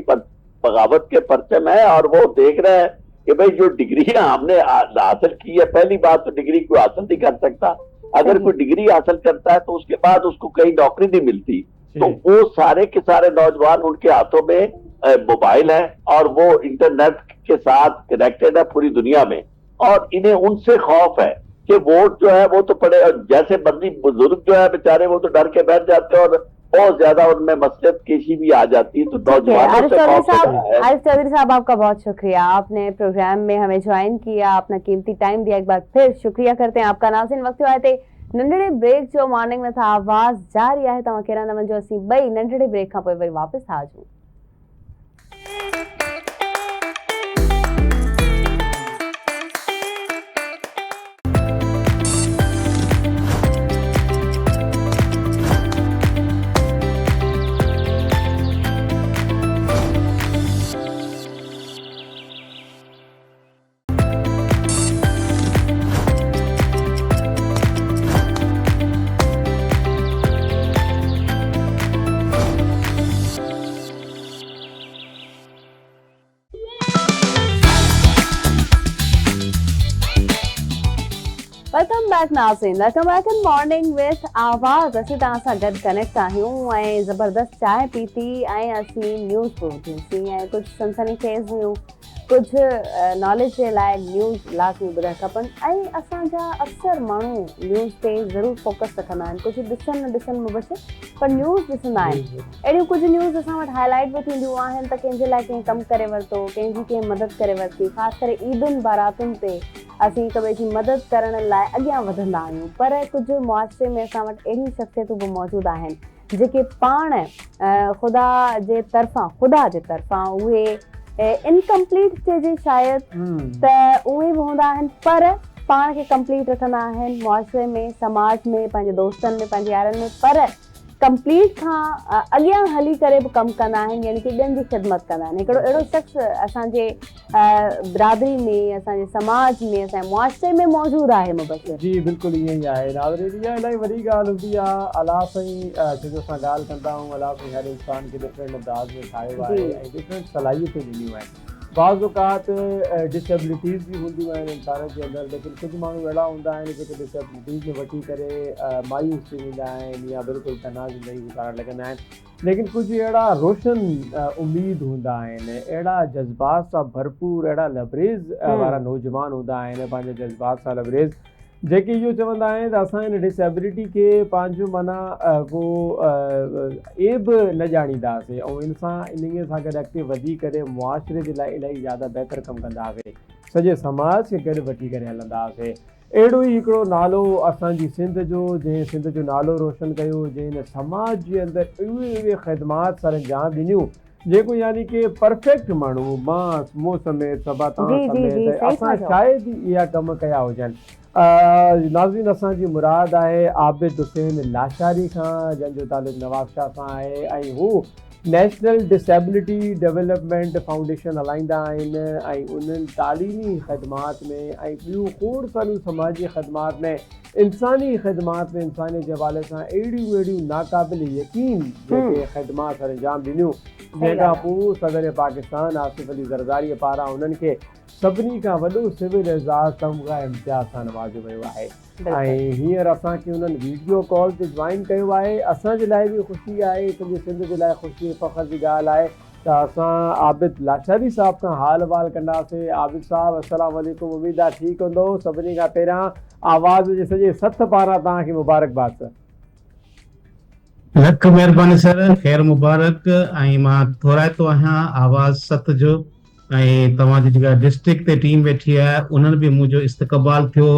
बगावत के परचम है, और वो देख रहे हैं कि भाई जो डिग्रियां हमने हासिल की है, पहली बात तो डिग्री कोई हासिल नहीं कर सकता, अगर कोई डिग्री हासिल करता है तो उसके बाद उसको कहीं नौकरी नहीं मिलती, तो वो सारे के सारे नौजवान उनके हाथों में मोबाइल है और वो इंटरनेट के साथ कनेक्टेड है पूरी दुनिया में, और इन्हें उनसे खौफ है कि वोट जो है वो तो पड़े, जैसे बंदी बुजुर्ग जो है बेचारे वो तो डर के बैठ जाते हैं और बहुत ज्यादा उनमें मसलियत केशी भी आ जाती है, तो नौजवानों से खौफ है। आरिफ चौधरी साहब, आपका बहुत शुक्रिया, आपने प्रोग्राम में हमें ज्वाइन किया, अपना कीमती टाइम दिया, एक बार फिर शुक्रिया करते हैं आपका। नाज़रीन, वक्त आए थे नंढड़े ब्रेक जो मॉर्निंग में था आवाज़ जारी है, तव्हां कहिड़ा न वञो, असीं ॿई नंढड़े ब्रेक खां पोइ वरी वापसि था अचूं। वेलकम बैक नाज़रीन, welcome back in morning with आवाज़। असीं तव्हां सां गॾु कनेक्ट आहियूं ऐं ज़बरदस्त चांहि पीती ऐं असीं न्यूज़ ॿुधियूंसीं ऐं कुझु सनसनीखेज़ हुयूं, कुझु नॉलेज जे लाइ न्यूज़ लाज़मी ॿुधणु खपनि, ऐं असांजा अक्सर माण्हू न्यूज़ ते ज़रूरु फोकस रखंदा आहिनि, कुझु ॾिसनि न ॾिसनि मुबशर पर न्यूज़ ॾिसंदा आहिनि। अहिड़ियूं कुझु न्यूज़ असां वटि हाईलाइट बि थींदियूं आहिनि त कंहिंजे लाइ कंहिं कमु करे वरितो, कंहिंजी कंहिं मदद करे वरिती, ख़ासि करे ईदुनि बारातुनि ते असीं हिक ॿिए जी मदद करण लाइ अॻियां वधंदा आहियूं, पर कुझु मुआशरे में असां वटि अहिड़ियूं शख़्सियतूं बि मौजूदु आहिनि जेके पाण ख़ुदा जे तरफ़ां उहे इनकम्पलीट चइजे शायदि त उहे बि हूंदा आहिनि, पर पाण खे कंप्लीट रखंदा आहिनि मुआशरे में, समाज में, पंहिंजे दोस्तनि में, पंहिंजे यारनि में, पर कंप्लीट खां अॻियां हली करे बि कमु कंदा आहिनि, यानी कि ॿियनि जी ख़िदमत कंदा आहिनि। हिकिड़ो अहिड़ो शख़्स असांजे बिरादरी में, असांजे समाज में, असांजे मुआशरे में मौजूदु आहे मुबशर। जी बिल्कुलु ईअं ई आहे नाज़रीन, इहा इलाही वॾी ॻाल्हि हूंदी आहे। अलाह साईं जेको असां ॻाल्हि कंदा आहियूं, अलाह साईं हर इंसान खे डिफरेंट अंदाज़ में ठाहियो आहे ऐं डिफरेंट सलाहियतूं ॾिनियूं आहिनि। बाज़ औक़ात डिसेबिलिटीज़ बि हूंदियूं आहिनि इंसान जे अंदरि, लेकिन कुझु माण्हू अहिड़ा हूंदा आहिनि जेके डिसेबिलिटीज़ में वठी करे मायूस थी वेंदा आहिनि या बिल्कुलु तनाव ज़िंदगी गुज़ारण लॻंदा आहिनि, लेकिन कुझु अहिड़ा रोशन उम्मीद हूंदा आहिनि, अहिड़ा जज़्बात सां भरपूर, अहिड़ा लबरेज़ वारा नौजवान हूंदा आहिनि, पंहिंजे जज़्बात सां लबरेज़, जेके इहो चवंदा आहिनि त असां हिन डिसेबिलिटी खे पंहिंजो माना को एब न ॼाणींदासीं ऐं इंसान इन्हीअ सां गॾु अॻिते वधी करे मुआशरे जे लाइ इलाही ज़्यादा बहितर कमु कंदासीं, सॼे समाज खे गॾु वठी करे हलंदासीं। अहिड़ो ई हिकिड़ो नालो असांजी सिंध जो, जंहिं सिंध जो नालो रोशन कयो, जंहिं हिन समाज जे अंदरि उहे ख़िदमात सर अंजाम ॾिनियूं जेको यानी कि परफेक्ट माण्हू, मां मूं समेत सभा तव्हां समेत असां शायदि ई इहा कमु कया हुजनि। नाज़रीन, असांजी मुराद आहे आबिद हुसैन लाशारी खां, जंहिंजो तालुक़ु नवाब शाह सां आहे, ऐं हू नेशनल डिसेबिलिटी डेवलपमेंट फाउंडेशन हलाईंदा आहिनि ऐं उन्हनि तालीमी ख़िदमात में ऐं ॿियूं खोड़ सारियूं समाजी ख़िदमात में, इंसानी ख़िदमात में, इंसानी जे हवाले सां अहिड़ियूं नाक़ाबिल यकीन जेके ख़िदमात सर अंजाम ॾिनियूं, जंहिंखां पोइ सदर पाकिस्तान आसिफ अली ज़रदारी पारां उन्हनि खे सभिनी खां वॾो सिविल एज़ाज़ तमग़ा इम्तियाज़ सां नवाज़ियो वियो आहे। ऐं हींअर असांखे उन्हनि वीडियो कॉल ते जॉइन कयो आहे। असांजे लाइ बि ख़ुशी आहे, सॼे सिंध जे लाइ ख़ुशी फ़ख़्र जी ॻाल्हि आहे त असां आबिद लाशारी साहिब खां हाल वाल कंदासीं। आबिद साहिब, अस्सलाम वालेकुम, उमेद आहे ठीकु हूंदो। सभिनी खां पहिरियां आवाज़ जे सॼे सथ पारां तव्हांखे मुबारकबाद सर। लख महिरबानी सर, ख़ैर मुबारक। ऐं मां थोराइतो आहियां आवाज़ सत जो, ऐं तव्हांजी जेका डिस्ट्रिक्ट ते टीम वेठी आहे उन्हनि बि मुंहिंजो इस्तक़बाल थियो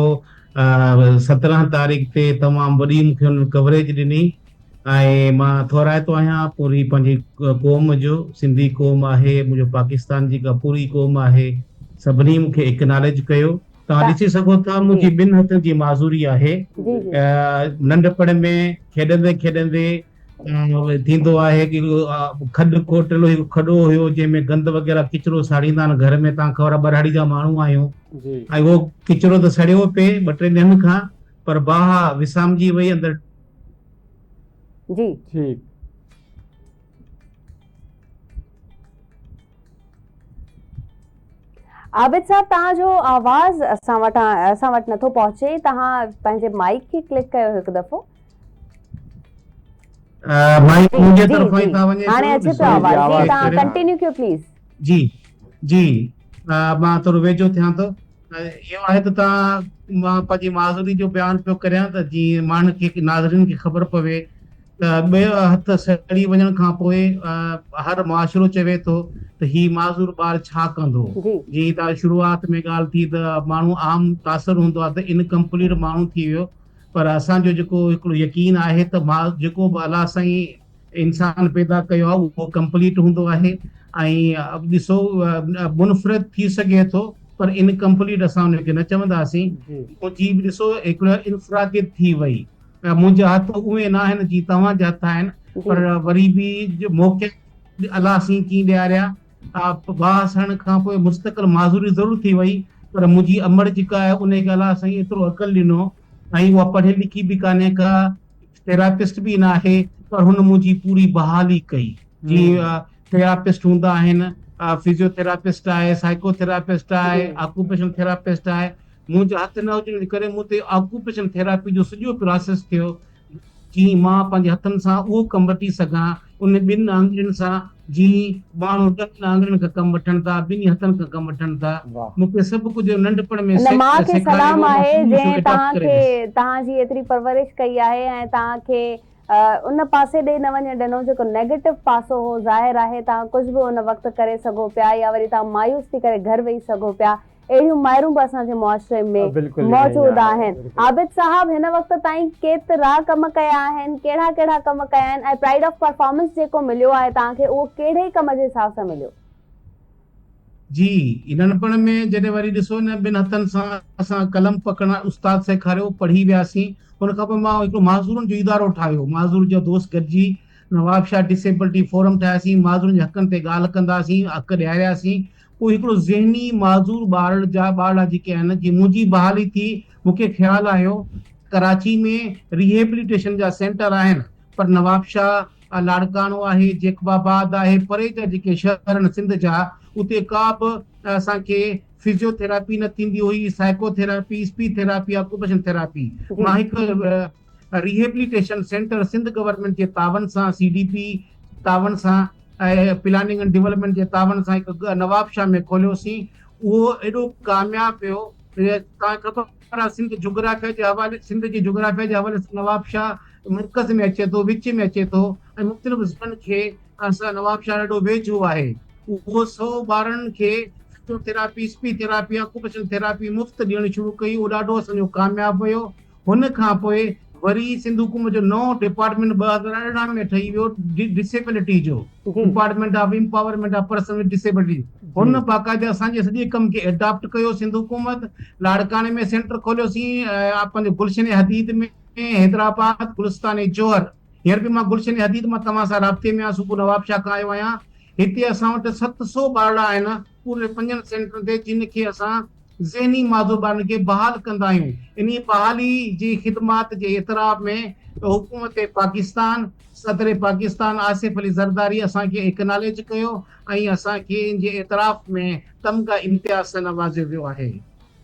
17 तारीख़ ते, तमामु वॾी मूंखे उन्हनि कवरेज ॾिनी, ऐं मां थोराइतो आहियां पूरी पंहिंजी क़ौम जो। सिंधी क़ौम आहे, मुंहिंजो पाकिस्तान जी का पूरी क़ौम आहे, सभिनी मूंखे एक्नॉलेज कयो। तव्हां ॾिसी सघो था मुंहिंजी ॿिनि हथनि जी माज़ूरी आहे। नंढपण में खेॾंदे खेॾंदे थींदो आहे कि खॾु खोटलो हिकु खॾो हुयो जंहिंमें गंद वग़ैरह किचिरो साड़ींदा आहिनि घर में, तव्हां ख़बर बरहाड़ी जा माण्हू आहियो, जी ऐं उहो किचिरो त सड़ियो पिए 2-3 ॾींहंनि खां, पर बाहि विसामजी वई अंदरि। जी ठीक आबिद साहब, तव्हांजो आवाज़ असां वटि नथो पहुचे, तव्हां पंहिंजे माइक खे क्लिक कयो हिकु दफ़ो। माइक जी मुंहिंजे जी तरफ़ां ई जी था वञे हाणे पियो, अचे ॾिसो पियो आवाज़। जी आवाज़ तव्हां करे। कंटिन्यू कयो प्लीज़। जी जी मां थोरो वेझो थियां थो। इहो आहे त मां पंहिंजी माज़ूरी जो बयानु पियो करियां त जीअं माण्हुनि खे, नाज़रीन खे ख़बर पवे त ॿिए हथ सड़ी वञण खां पोइ हर मुआशिरो चवे थो त हीउ माज़ूर ॿार छा कंदो। जी जीअं त शुरूआत में ॻाल्हि थी त माण्हू आम तासर हूंदो आहे त इनकम्पलीट माण्हू थी वियो, पर असांजो जेको हिकिड़ो यकीन आहे त जेको बि अलाह साईं इंसान पैदा कयो आहे उहो कंप्लीट हूंदो आहे। ऐं ॾिसो मुनफ़रिद थी सघे थो, पर इनकम्पलीट असां हुनखे न चवंदासीं। जी मुंहिंजी बि ॾिसो हिकिड़ो इनफरादियत थी वई, मुंहिंजा हथ उहे न आहिनि जीअं तव्हांजा हथ आहिनि, पर वरी बि मौक़े अलाह साईं कीअं ॾियारिया। बाहि हणण खां पोइ मुस्तक़िल माज़ूरी ज़रूरु थी वई, पर मुंहिंजी अमड़ जेका आहे उनखे अलाह साईं एतिरो अक़ल ॾिनो, ऐं उहा पढ़ी लिखी बि कान्हे का, थेरापिस्ट बि न आहे, पर हुन मुंहिंजी पूरी बहाली कई। जीअं थेरापिस्ट हूंदा आहिनि, फिजियोथेरापिस्ट आहे, साइकोथेरापिस्ट आहे, ऑक्यूपेशन थेरापिस्ट आहे। मुंहिंजा हथ न हुजण जे करे मूं ते ऑक्यूपेशन थेरापी जो सॼो प्रोसेस थियो, जीअं मां पंहिंजे हथनि सां उहो कमु वठी सघां। उन 2 आङुरियुनि सां, जीअं माण्हू 2 आङुरियुनि खां कमु वठनि था, 2 हथनि खां कमु वठनि था, मूंखे सभु कुझु नंढपण में न मां खे सलाम आहे जंहिं सेखारियो। तव्हांजी एतिरी परवरिश कई आहे ऐं तव्हांखे उन पासे ॾे न वञण ॾिनो जेको नेगेटिव पासो हो। ज़ाहिर आहे तव्हां कुझु बि उन वक़्तु करे सघो पिया, या वरी तव्हां मायूस थी करे घर वेही सघो पिया। अहिड़ियूं माइरूं बि असांजे मुआशिरे में मौजूद आहिनि। आबिद साहब, हिन वक़्तु ताईं केतिरा कम कया आहिनि, कहिड़ा कहिड़ा कम कया आहिनि, ऐं प्राइड ऑफ परफॉर्मेंस जेको मिलियो आहे तव्हांखे उहो कहिड़े कम जे हिसाब सां मिलियो? जी, नंढपण में जॾहिं वरी ॾिसो न 2 हथनि सां असां कलम पकड़णु उस्ताद सेखारियो, पढ़ी वियासीं। हुन खां पोइ मां हिकिड़ो माज़ूरनि जो इदारो ठाहियो, माज़ूर जो दोस्त गॾिजी नवाब शाह डिसेबिलिटी फोरम ठाहियासीं, माज़ूरनि जे हक़नि ते ॻाल्हि कंदासीं, हक़ ॾियारियासीं। पोइ हिकिड़ो ज़हनी माज़ूर ॿार जेके आहिनि, जीअं मुंहिंजी बहाली थी, मूंखे ख़्यालु आयो कराची में रिहेबिलिटेशन जा सेंटर आहिनि, पर नवाब शाह, लाड़कानो आहे, जेकबाबाद आहे, परे जा जेके शहर आहिनि सिंध जा, उते का बि असांखे फिजियोथेरापी न थींदी हुई, psychotherapy, speech therapy, occupation therapy. मां हिकु रिहेबिलिटेशन सेंटर सिंध गवर्नमेंट जे तावन सां, CDP तावन सां ऐं प्लानिंग एंड डेवलपमेंट जे तावन सां हिकु नवाब शाह में खोलियोसीं। उहो एॾो कामयाबु पियो। तव्हांखे ख़बर आहे सिंध जोग्राफिया जे हवाले सां नवाब शाह मर्कज़ में अचे थो, विच में अचे थो, ऐं मुख़्तलिफ़ ज़िलनि खे असां नवाब शाह ॾाढो वेझो आहे। उहो 100 ॿारनि खे physiotherapy, speech therapy, occupation therapy मुफ़्त ॾियणु शुरू कई। उहो ॾाढो असांजो कामयाबु हुयो। हुन खां पोइ वरी सिंध हुकूमत जो नओं डिपार्टमेंट 2018 में ठही वियो, डिसेबिलिटी जो department of empowerment of person with disability. हुन बाक़ाइदा असांजे सॼे कम खे एडॉप्ट कयो सिंध हुकूमत। लाड़काने में सेंटर खोलियोसीं, पंहिंजे गुलशन हदीद में, हैदराबाद, गुलिस्तान जौहर। हींअर बि मां गुलशन हदीद मां तव्हां सां राब्ते में आहियां, सुबुह नवाब शाह खां आयो आहियां। हिते असां वटि 700 ॿार आहिनि पूरे 5 सेंटर ते, जिन खे असां ज़हनी माज़ूर ॿारनि खे बहाल कंदा आहियूं। इन बहाली जी ख़िदमात जे एतिराफ़ में हुकूमत पाकिस्तान, सदर पाकिस्तान आसिफ अली ज़रदारी असांखे एक्नॉलेज कयो, ऐं असांखे इन जे एतिराफ़ में तमगा इम्तियाज़ सां नवाज़ियो वियो आहे।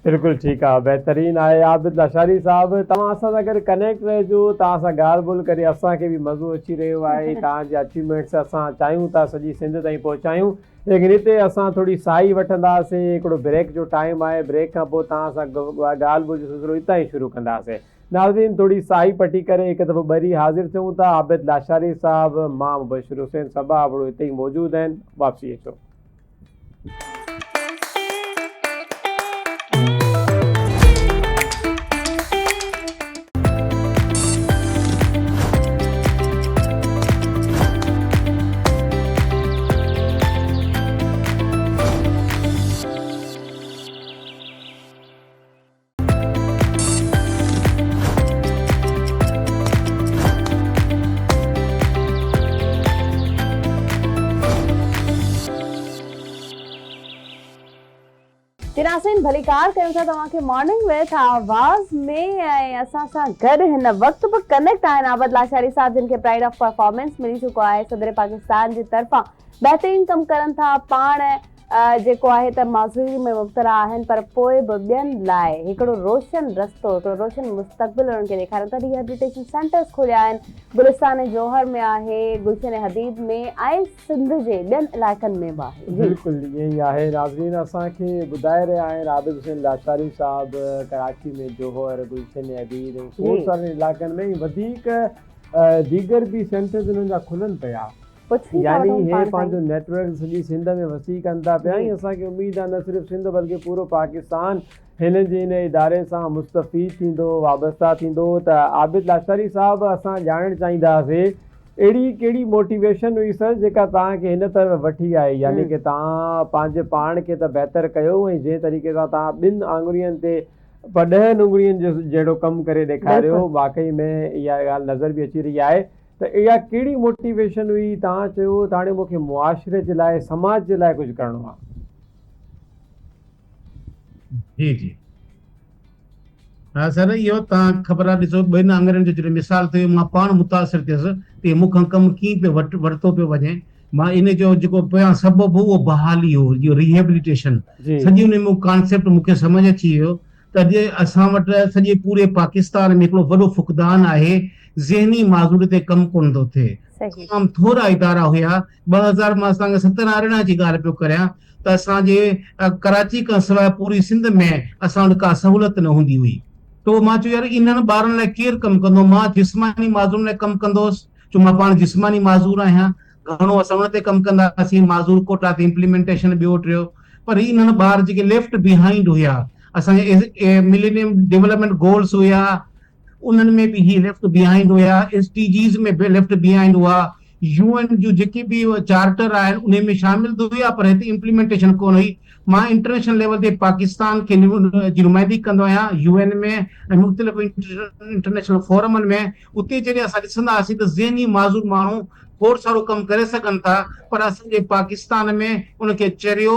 बिल्कुलु ठीकु आहे, बहितरीनु आहे। आबिद लाशारी साहिबु, तव्हां असां सां गॾु कनेक्ट रहिजो, तव्हां सां ॻाल्हि ॿोल करे असांखे बि मज़ो अची रहियो आहे। तव्हांजे अचीवमेंट्स असां चाहियूं था सॼी सिंध ताईं पहुचायूं, लेकिन हिते असां थोरी साई वठंदासीं। हिकिड़ो ब्रेक जो टाइम आहे, ब्रेक खां पोइ तव्हां सां ॻाल्हि ॿोल जो सिलसिलो हितां ई शुरू कंदासीं। नाज़रीन, थोरी साई पटी करे हिकु दफ़ो वरी हाज़िर थियूं था। आबिद लाशारी साहिबु, मां मुबशिर हुसैन, सबा आवड़ो हिते ई मौजूदु आहिनि। वापसी अचो। जी नाज़रीन भलीकार कयूं था तव्हांखे मॉर्निंग विथ आवाज़ में ऐं असां सां गॾु हिन वक़्तु बि कनेक्ट आहिनि आबिद लाशारी साहब जिन खे प्राइड ऑफ परफॉर्मेंस मिली चुको आहे सदर पाकिस्तान जी तरफ़ां बहितरीन कमु करनि था पाण जेको आहे त माज़ूरी में मुब्तला आहिनि पर पोइ बि ॿियनि लाइ हिकिड़ो रोशन रस्तो हिकिड़ो रोशन मुस्तक़बिल उन्हनि खे ॾेखारनि था रिहेबिलिटेशन सेंटर्स खोलिया आहिनि गुलिस्तान जौहर में आहे गुलशन हदीद में ऐं सिंध जे ॿियनि इलाइक़नि में बि आहे बिल्कुलु ईअं ई आहे नाज़रीन असांखे ॿुधाए रहिया आहिनि आबिद हुसैन लाशारी साहब कराची में जौहर गुलशन हदीद ऐं खोड़ सारे इलाइक़नि में वधीक दीगर बि सेंटर्स उन्हनि जा खुलनि पिया यानी हे पंहिंजो नेटवर्क सॼी सिंध में वसी कनि था पिया ऐं असांखे उमेदु आहे न सिर्फ़ु सिंध बल्कि पूरो पाकिस्तान हिन जे इन इदारे सां मुस्तफ़ीद थींदो वाबस्ता थींदो त आबिद लाशारी साहब असां ॼाणणु चाहींदासीं अहिड़ी कहिड़ी मोटिवेशन हुई सर जेका तव्हांखे हिन तरफ़ वठी आहे यानी कि तव्हां पंहिंजे पाण खे त बहितर कयो ऐं जंहिं तरीक़े सां तव्हां ॿिनि आङुरियुनि ते 10 उंगलियुनि जो जहिड़ो कमु करे ॾेखारियो वाक़ई में इहा ॻाल्हि नज़र बि अची रही आहे त इहा कहिड़ी मोटिवेशन हुई तव्हां चयो त हाणे मूंखे मुआशिरे जे लाइ समाज जे लाइ कुझु करिणो आहे जी जी हा सर इहो तव्हां ख़बर आहे ॾिसो ॿिनि आङुरियुनि जो जॾहिं मिसाल थियो मां पाण मुतासिर थियुसि त मूंखां कमु कीअं पियो वरितो पियो वञे मां इन जो जेको पिया सबबु हो उहो बहाली हो इहो रिहेबिलिटेशन सॼी उन में कॉन्सेप्ट मूंखे सम्झ अची वियो त अॼु असां वटि सॼे पूरे पाकिस्तान में हिकिड़ो वॾो फुक़दान आहे ज़हनी माज़ूरी ते कमु कोन थो थिए तमामु थोरा इदारा हुया 2000 मां असांखे 17-18 जी ॻाल्हि पियो करियां त असांजे कराची खां सवाइ पूरी सिंध में असां वटि का सहूलियत न हूंदी हुई तो मां चयो यार इन्हनि ॿारनि लाइ केरु कमु कंदो मां जिस्मानी माज़ूर लाइ कमु कंदोसि छो मां पाण जिस्मानी माज़ूर आहियां घणो असां उन ते कमु कंदासीं माज़ूर कोटा ते इम्प्लीमेंटेशन ॿियो टियों पर इन्हनि ॿार जेके लेफ्ट बिहाइंड हुया असांजे मिलेनियम डेवलपमेंट गोल्स हुया उन्हनि में बि ही लेफ्ट बिहाइंड हुया SDGs में बि लेफ्ट बिहाइंड हुआ UN जूं जेके बि चार्टर आहिनि उन में शामिल त हुया पर हिते इम्प्लीमेंटेशन कोन हुई मां इंटरनेशनल लेवल ते पाकिस्तान खे जी नुमाइंदगी कंदो आहियां UN में ऐं मुख़्तलिफ़ इंटरनेशनल फोरमनि में उते जॾहिं असां ॾिसंदा हुआसीं त ज़हनी माज़ूर माण्हू खोड़ सारो कमु करे सघनि था पर असांजे पाकिस्तान में उनखे चरियो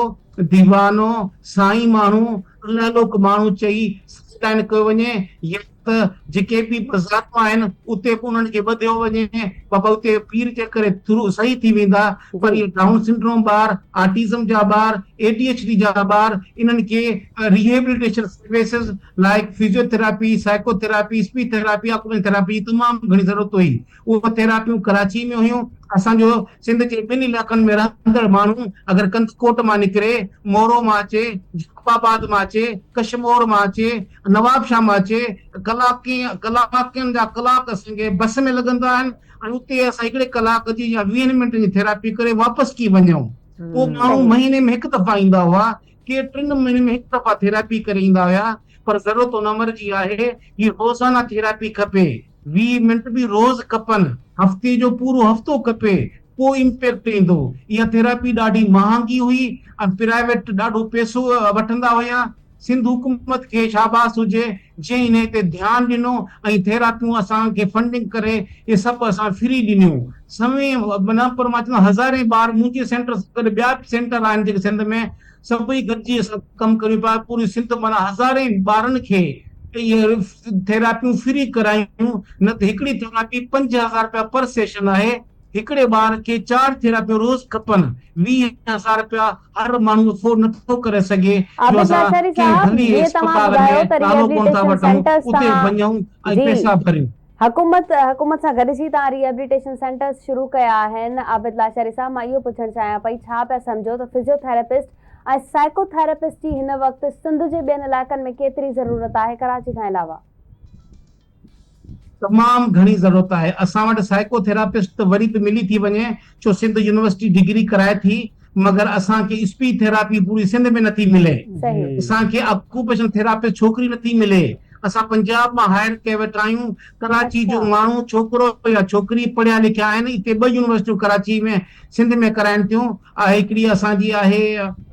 दीवानो साईं माण्हू अलोक माण्हू चई साइन कयो वञे या त जेके बि ज़ातूं आहिनि उते बि उन्हनि खे ॿधियो वञे बाबा उते पीर जे करे थ्रू सही थी वेंदा पर इहे डाउन सिंड्रोम ॿार ऑटिज़म जा ॿार ADHD जा ॿार इन्हनि खे rehabilitation services like physiotherapy psychotherapy speech therapy occupational therapy तमामु घणी ज़रूरत हुई उहे थेरेपियूं कराची में हुयूं असांजो सिंध जे ॿिनि इलाइक़नि में रहंदड़ माण्हू अगरि कंदकोट मां निकिरे मोरो मां अचे जलालाबाद मां अचे कशमोर मां अचे नवाबशाह मां अचे कलाकनि जा कलाक असांखे बस में लॻंदा आहिनि ऐं उते असां हिकिड़े कलाक जी या 20 मिंट जी थेरेपी करे वापसि की वञूं उहो माण्हू महीने में 1 दफ़ा ईंदा हुआ के 3 महीने में 1 दफ़ा थेरेपी करे ईंदा हुया पर ज़रूरत उन उमिरि जी आहे ही रोज़ाना थेरेपी खपे 20 मिंट बि रोज़ खपनि हफ़्ते जो पूरो हफ़्तो खपे पोइ इम्पैक्ट ईंदो इहा थेरेपी ॾाढी महांगी हुई ऐं प्राइवेट ॾाढो पैसो वठंदा हुया सिंध हुकूमत खे शाबाश हुजे जंहिं हिन ते ध्यानु ॾिनो ऐं थेरेपियूं असांखे फंडिंग करे इहे सभु असां फ्री ॾिनियूं समय माना पर मां चवंदो हज़ारे ॿार मुंहिंजे सेंटर गॾु ॿिया बि सेंटर आहिनि जेके सिंध में सभई गॾिजी असां कमु करियूं पिया पूरी सिंध माना हज़ारे ॿारनि खे इहे थेरेपियूं फ्री करायूं न त हिकिड़ी थेरेपी 5000 रुपया पर सेशन आहे हिकिड़े ॿार खे 4 थेरेपियूं रोज़ खपनि 20,000 रुपया हर माण्हू अफोर्ड नथो करे सघे हुकूमत सां गॾिजी तव्हां रिहेबिलिटेशन सेंटर्स शुरू कया आहिनि आबिद लाशारी साहब मां इहो पुछणु चाहियां पई छा पिया सम्झो त फिजियोथेरेपिस्ट ऐं साइकोथेरेपिस्ट जी हिन वक़्तु सिंध जे ॿियनि इलाइक़नि में केतिरी ज़रूरत आहे कराची खां अलावा तमामु घणी ज़रूरत आहे असां वटि साइकोथेरेपिस्ट त वरी बि मिली थी वञे छो सिंध यूनिवर्सिटी डिग्री कराए थी मगर असांखे स्पीच थेरेपी पूरी सिंध में नथी मिले असांखे ऑक्यूपेशनल थेरेपिस्ट छोकिरी नथी मिले असां पंजाब मां हायर कए वेठा आहियूं कराची जो माण्हू छोकिरो या छोकिरी पढ़िया लिखिया आहिनि हिते 2 यूनिवर्सिटियूं कराची में सिंध में कराइनि थियूं हिकिड़ी असांजी आहे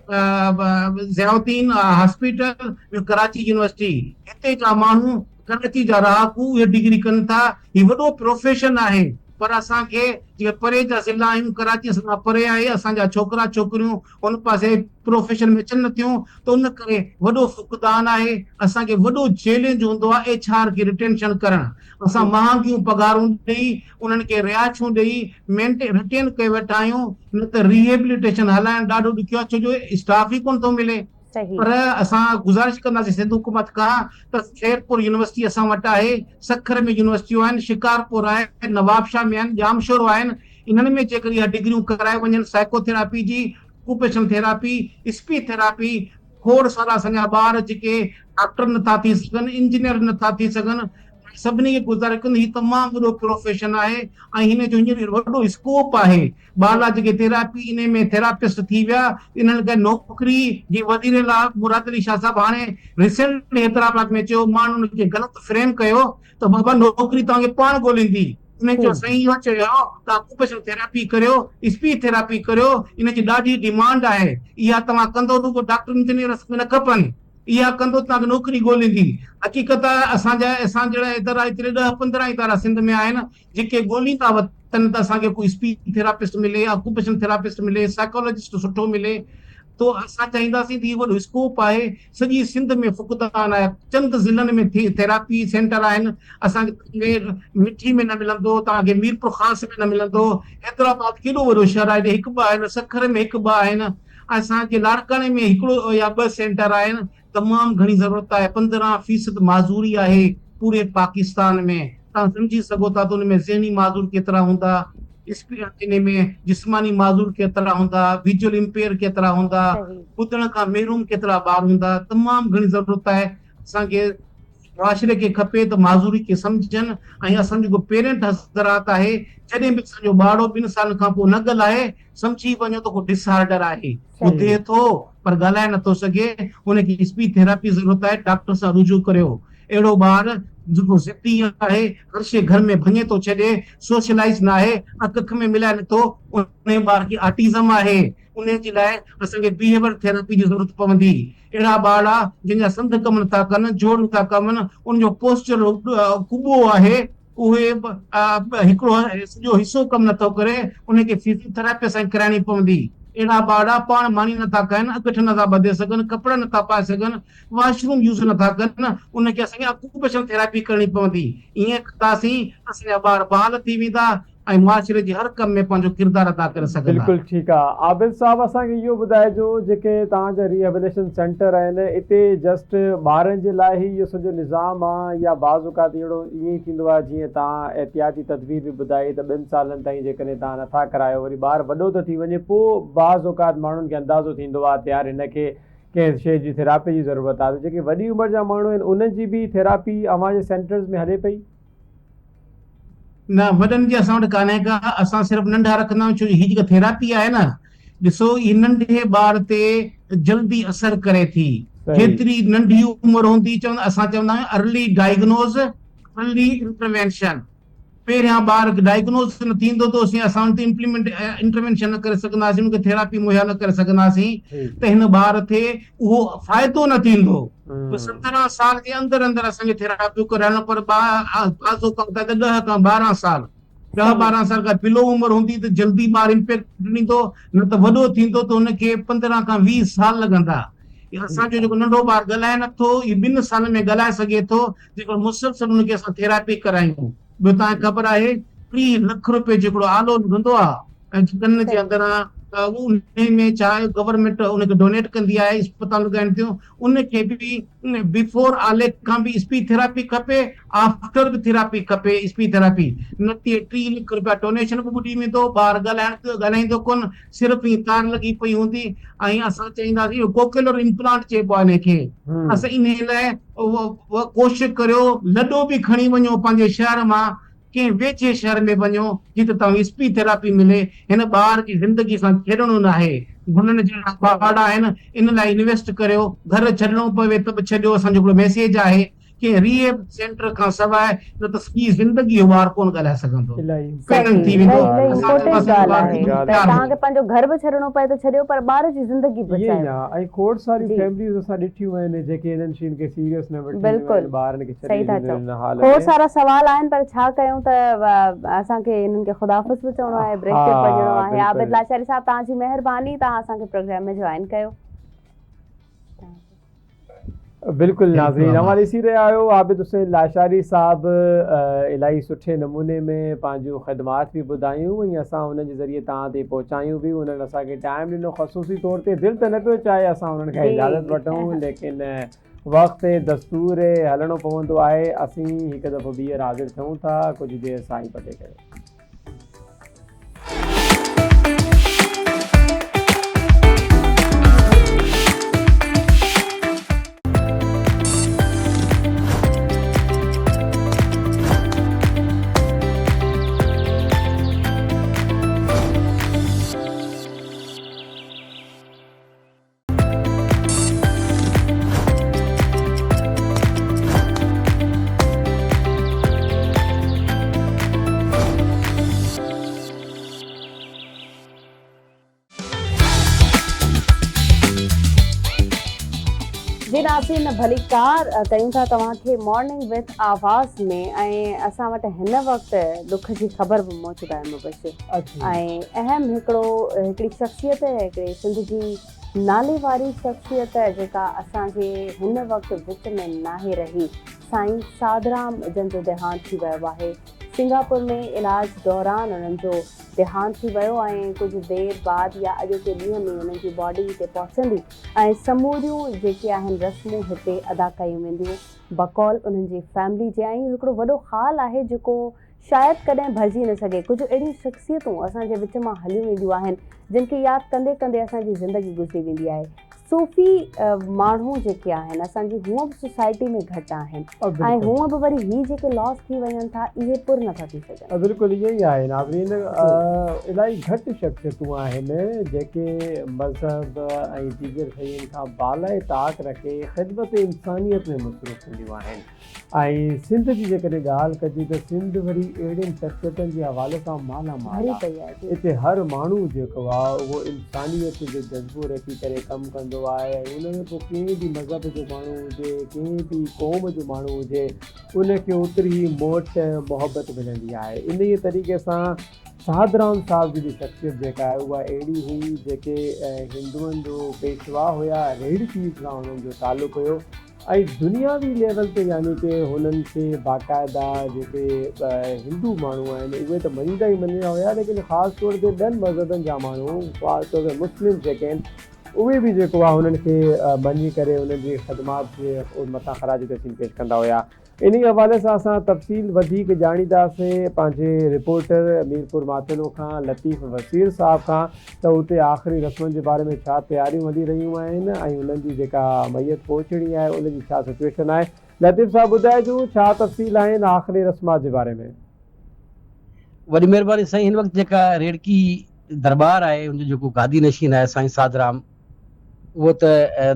ज़ियाउद्दीन हॉस्पिटल कराची यूनिवर्सिटी हिते जा माण्हू कराची जा रहाकू ये डिग्री कनि था ही वॾो प्रोफेशन आहे पर असांखे जीअं परे जा ज़िला आहियूं, कराची सां परे आहे, असांजा छोकिरा छोकिरियूं उन पासे प्रोफेशन में अचनि नथियूं, त उन करे वॾो फुक़दान आहे। असांखे वॾो चैलेंज हूंदो आहे HR खे रिटेंशन करणु। असां महांगियूं पगारूं ॾेई उन्हनि खे रिहाइशूं ॾेई रिटेन करे वेठा आहियूं, न त रिहेबिलिटेशन हलाइणु ॾाढो ॾुखियो आहे, छो जो स्टाफ ई कोन थो मिले। पर असां गुज़ारिश कंदासीं सिंध हुकूमत खां त खैरपुर यूनिवर्सिटी असां वटि आहे, सखर में यूनिवर्सिटियूं आहिनि, शिकारपुर आहे, नवाबशाह में आहिनि, जामशोरो आहिनि। इन्हनि में जेकर इहा डिग्रियूं कराए वञनि साइकोथेरापी जी, ऑक्यूपेशनल थेरापी, स्पीच थेरापी, खोड़ सारा असांजा ॿार जेके डॉक्टर नथा थी सघनि, इंजीनियर नथा थी सघनि, सभिनी खे गुज़ारिश कंदी। हीउ तमामु वॾो प्रोफेशन आहे ऐं हिन जो हींअर वॾो स्कोप आहे। ॿारला जेके थेरापी इन में थेरापिस्ट थी विया, इन्हनि खे नौकिरी जी वज़ीर आला मुराद अली शाह साहब हाणे रिसेंटली हैदराबाद में चयो, माण्हुनि खे ग़लति फ्रेम कयो त बाबा नौकिरी तव्हांखे पाण ॻोल्हींदी। इन जो सही इहो चयो त ऑक्यूपेशनल थेरापी करियो, स्पीच थेरापी करियो, इन जी ॾाढी डिमांड आहे। इहा तव्हां कंदो त डॉक्टर इंजीनियर न खपनि, इहा कंदो तव्हांखे नौकिरी ॻोल्हींदी। हक़ीक़त असां जहिड़ा इदारा हिते 10-15 इदारा सिंध में आहिनि जेके ॻोल्हींदा वतन त असांखे कोई स्पीच थेरापिस्ट मिले, ऑक्यूपेशनल थेरापिस्ट मिले, साइकोलॉजिस्ट सुठो मिले। तो असां चाहींदासीं त इहो वॾो स्कोप आहे। सॼी सिंध में फुक़दान आहे, चंद ज़िलनि में थेरापी सेंटर आहिनि। असांखे मिठी में न मिलंदो, तव्हांखे मीरपुर ख़ास में न मिलंदो। हैदराबाद केॾो वॾो शहर आहे, हिकु ॿ आहिनि, सखर में हिकु ॿ आहिनि, असांजे लाड़काने में हिकिड़ो या 2 सेंटर आहिनि। तमामु घणी ज़रूरत आहे। 15% माज़ूरी आहे पूरे पाकिस्तान में। तव्हां सम्झी सघो था त उन में ज़हनी माज़ूर केतिरा हूंदा, इन में जिस्मानी माज़ूर केतिरा हूंदा, विजुअल इम्पेयर केतिरा हूंदा, ॿुधण खां महरूम केतिरा ॿार हूंदा। तमामु घणी ज़रूरत आहे। असांखे मुआशिरे खे खपे त माज़ूरी खे सम्झनि ऐं असांजो जेको पेरेंट हज़रात आहे, जॾहिं बि असांजो ॿारु 2 साल खां पोइ न ॻाल्हाए, सम्झी वञो त को डिसऑर्डर आहे, ॿुधे थो पर ॻाल्हाए नथो सघे, उनखे स्पीच थेरापी ज़रूरत आहे। डॉक्टर सां रुजू करियो। अहिड़ो ॿार जेको ज़िद्दी आहे, हर शइ घर में भञे थो छॾे, सोशलाइज़ न आहे, कख में मिलाए नथो, उन ॿार खे ऑटिज़म आहे। उन जे लाइ असांखे बिहेवियर थेरापी जी ज़रूरत पवंदी। अहिड़ा ॿार जंहिंजा संध कमु नथा कनि, जोड़ नथा कमनि, उनजो पोस्चर कुॿो आहे, उहे हिकिड़ो सॼो हिसो कमु नथो करे, उनखे फिजियोथेरापी सां कराइणी पवंदी। अहिड़ा ॿार पाण मानी नथा कनि, अॻिठ नथा ॿधे सघनि, कपिड़ा नथा पाए सघनि, वॉशरूम यूज़ नथा कनि, उनखे असांखे ऑक्यूपेशनल थेरापी करणी पवंदी। ईअं कंदासीं असांजा ॿार बहाल थी वेंदा ऐं मुआशिरे जे हर कम में पंहिंजो किरदारु अदा करे सघंदा। बिल्कुलु ठीकु आहे। आबिद साहब, असांखे इहो ॿुधाइजो, जेके तव्हांजा रिहेबिलिटेशन सेंटर आहिनि, इते जस्ट ॿारनि जे लाइ ई इहो सॼो निज़ाम आहे, या बाज़ औक़ात अहिड़ो ईअं ई थींदो आहे जीअं तव्हां एहतियाती तदबीर बि ॿुधाई त 2 सालनि ताईं जेकॾहिं तव्हां नथा करायो, वरी ॿारु वॾो थो थी वञे, पोइ बाज़ औक़ात माण्हुनि खे अंदाज़ो थींदो आहे त यार हिनखे कंहिं शइ जी थेरापी जी ज़रूरत आहे। जेके वॾी उमिरि जा माण्हू आहिनि, उन्हनि जी बि थेरापी अव्हांजे सेंटर्स में हले पई? न, वॾनि जी असां वटि कान्हे का, असां सिर्फ़ु नंढा रखंदा आहियूं, छो हीअ जेका थेरापी आहे न, ॾिसो हीअ नंढे ॿार ते जल्दी असर करे थी। जेतिरी नंढी उमिरि हूंदी, असां चवंदा आहियूं अर्ली डायग्नोज अर्ली इंटरवेंशन। पहिरियां ॿार डायग्नोज न थींदो त असां हुन ते इंटरवेंशन न करे सघंदासीं, उनखे थेरापी मुहैया न करे सघंदासीं, त हिन ॿार खे उहो फ़ाइदो न थींदो। 17 साल जे अंदरि अंदरि असांखे थेरापियूं कराइण, पर 10 खां 12 साल 10-12 साल खां बिलो उमिरि हूंदी त जल्दी ॿार इम्पैक्ट ॾींदो, न त वॾो थींदो त हुनखे 15 खां 20 साल लॻंदा। असांजो जेको नंढो ॿारु ॻाल्हाए नथो, इहो 2 सालनि में ॻाल्हाए सघे थो, जेको मुसलसल हुनखे असां थेरापी करायूं। ॿियो तव्हांखे ख़बर आहे 30 लख रुपए जेको आलो लॻंदो आहे कन जे अंदरां, उन में चाहे गवर्नमेंट उनखे डोनेट कंदी आहे, अस्पताल लॻाइनि थियूं, उनखे बि बिफोर आले खां बि स्पीच थेरापी खपे, आफ्टर बि थेरापी खपे, स्पीच थेरापी। न 30 लख रुपया डोनेशन बि ॿुॾी वेंदो, ॿारु ॻाल्हाईंदो कोन, सिर्फ़ु हीअ तार लॻी पई हूंदी। ऐं असां चाहींदासीं कोकुलर इम्प्लांट चइबो आहे हिनखे। असां इन लाइ कोशिशि करियो, लॾो बि खणी वञो पंहिंजे शहर मां, कंहिं वेझे शहर में वञो जिते तव्हांखे स्पीच थेरापी मिले। हिन ॿार जी ज़िंदगी सां खेॾणो न आहे। गुलनि जहिड़ा ॿार आहिनि, इन लाइ इन्वेस्ट करियो। घर छॾिणो पवे त बि छॾियो, असांजो हिकिड़ो मैसेज आहे। कि रिहेब सेंटर खां सवाइ न त सॼी ज़िंदगी ॿार कोन ॻाल्हाए सघंदो। इलाही पेनल थी इलाही वेंदो इलाही असां इम्पोर्टेंट ॻाल्हि आहे त ॻाल्हि आहे। तव्हांखे पंहिंजो घर बि छॾिणो पए त छॾियो पर ॿार जी ज़िंदगी इहे ई बचायो। आहे। ऐं खोड़ सारियूं जी। फैमिलीज़ असां ॾिठियूं आहिनि जेके इन्हनि शयुनि खे सीरियस न वठी बिल्कुलु ॿारनि खे छॾे सही था ॾींदियूं चओ। आहिनि हाल खोड़ में। सारा सवाल आहिनि पर छा कयूं त असांखे हिननि खे ख़ुदाफ़िज़ बि चवणो आहे, ब्रेक ते हा, वञिणो आहे। आबिद बिल्कुलु। लाचारी साहब तव्हांजी महिरबानी, तव्हां असांखे प्रोग्राम में जॉइन कयो। बिल्कुलु नाज़रीन, बिल्कुलु। अवां ॾिसी रहिया आहियो आबिद हुसैन लाशारी साहब इलाही सुठे नमूने में पंहिंजूं ख़िदमात बि ॿुधायूं ऐं असां हुननि जे ज़रिए तव्हां ते पहुचायूं बि। उन्हनि असांखे टाइम ॾिनो, ख़ुसूसी तौर ते दिलि त न पियो चाहे असां उन्हनि खां जी। इजाज़त वठूं, लेकिन वक़्तु दस्तूर हलणो पवंदो आहे। असीं हिकु दफ़ो ॿीहर हाज़िर थियूं था कुझु देरि साईं पटे करे। जी नाज़रीन, भली कार कयूं था तव्हांखे मॉर्निंग विथ आवाज़ में। ऐं असां वटि हिन वक़्तु दुख जी ख़बर बि मौजूदु आहे मुबशिर। ऐं अहम हिकिड़ी शख़्सियत, हिकिड़े सिंध जी नाले वारी शख़्सियत जेका असांजे हिन वक़्तु विच में नाहे रही, साईं साधराम जन जो देहांत थी वियो आहे। सिंगापुर में इलाज दौरान उन्हनि जो देहांत थी वियो ऐं कुझु देरि बाद या अॼु के ॾींहं में उन्हनि जी बॉडी हिते पहुचंदी ऐं समूरियूं जेके आहिनि रस्मूं हिते अदा कयूं वेंदियूं बकौल उन्हनि जी फैमिली जे। ऐं हिकिड़ो वॾो हाल आहे जेको शायदि कॾहिं भरिजी न सघे। कुझु अहिड़ियूं शख़्सियतूं असांजे विच मां हलियूं वेंदियूं आहिनि जिन खे यादि कंदे कंदे असांजी ज़िंदगी गुज़री वेंदी आहे। सूफ़ी माण्हू जेके आहिनि असांजी हूअं बि सोसाइटी में घटि आहिनि ऐं हूअं बि वरी ही जेके लॉस थी वञनि था इहे पुर नथा थी सघनि। बिल्कुलु इहो ई आहे नाज़रीन। इलाही घटि शख़्सियतूं आहिनि जेके मज़हब ऐं दीगर शयुनि खां बालाए ताक़ रखे ख़िदमत इंसानियत में मसरूफ़ हूंदियूं आहिनि। ऐं सिंध जी जेकॾहिं ॻाल्हि कजे त सिंध वरी अहिड़ियुनि शख़्सियतनि जे हवाले सां मालामाल आहे। हिते हर माण्हू जेको आहे उहो इंसानियत जो जज़्बो रखी करे कमु कंदो आहे। उन में पोइ कंहिं बि मज़हब जो माण्हू हुजे, कंहिं बि क़ौम जो माण्हू हुजे, उनखे ओतिरी ई मोट मोहबत मिलंदी आहे। इन ई तरीक़े सां साधराम साहब जी बि शख़्सियत जेका आहे उहा अहिड़ी हुई जेके हिंदुअनि जो पेशवा हुया, रेड़की सां हुननि जो तालुक़ु हुयो ऐं दुनियावी लेवल ते यानी कि हुननि खे बाक़ाइदा जेके हिंदू माण्हू आहिनि उहे त मञींदा ई मञींदा हुया, लेकिन ख़ासि तौर ते ॿियनि मज़हबनि जा माण्हू ख़ासि तौर ते मुस्लिम जेके आहिनि उहे बि जेको आहे हुननि खे मञी करे हुननि जी ख़िदमात जे मथां ख़राज तहसीन पेश कंदा हुया। इन हवाले सां असां तफ़सील वधीक ॼाणींदासीं पंहिंजे रिपोर्टर मीरपुर मातलो खां लतीफ़ वसीर साहब खां त उते आख़िरी रस्मनि जे बारे में छा तयारियूं हली रहियूं आहिनि ऐं उन्हनि जी जेका मैयत पहुचणी आहे उनजी छा सिचुएशन आहे। लतीफ़ साहब ॿुधाइजो छा तफ़सील आहिनि आख़िरी रस्मात जे बारे में। वॾी महिरबानी साईं। हिन वक़्तु जेका रेड़की दरबार आहे उनजो जेको गादी नशीन आहे साईं साधराम, उहो त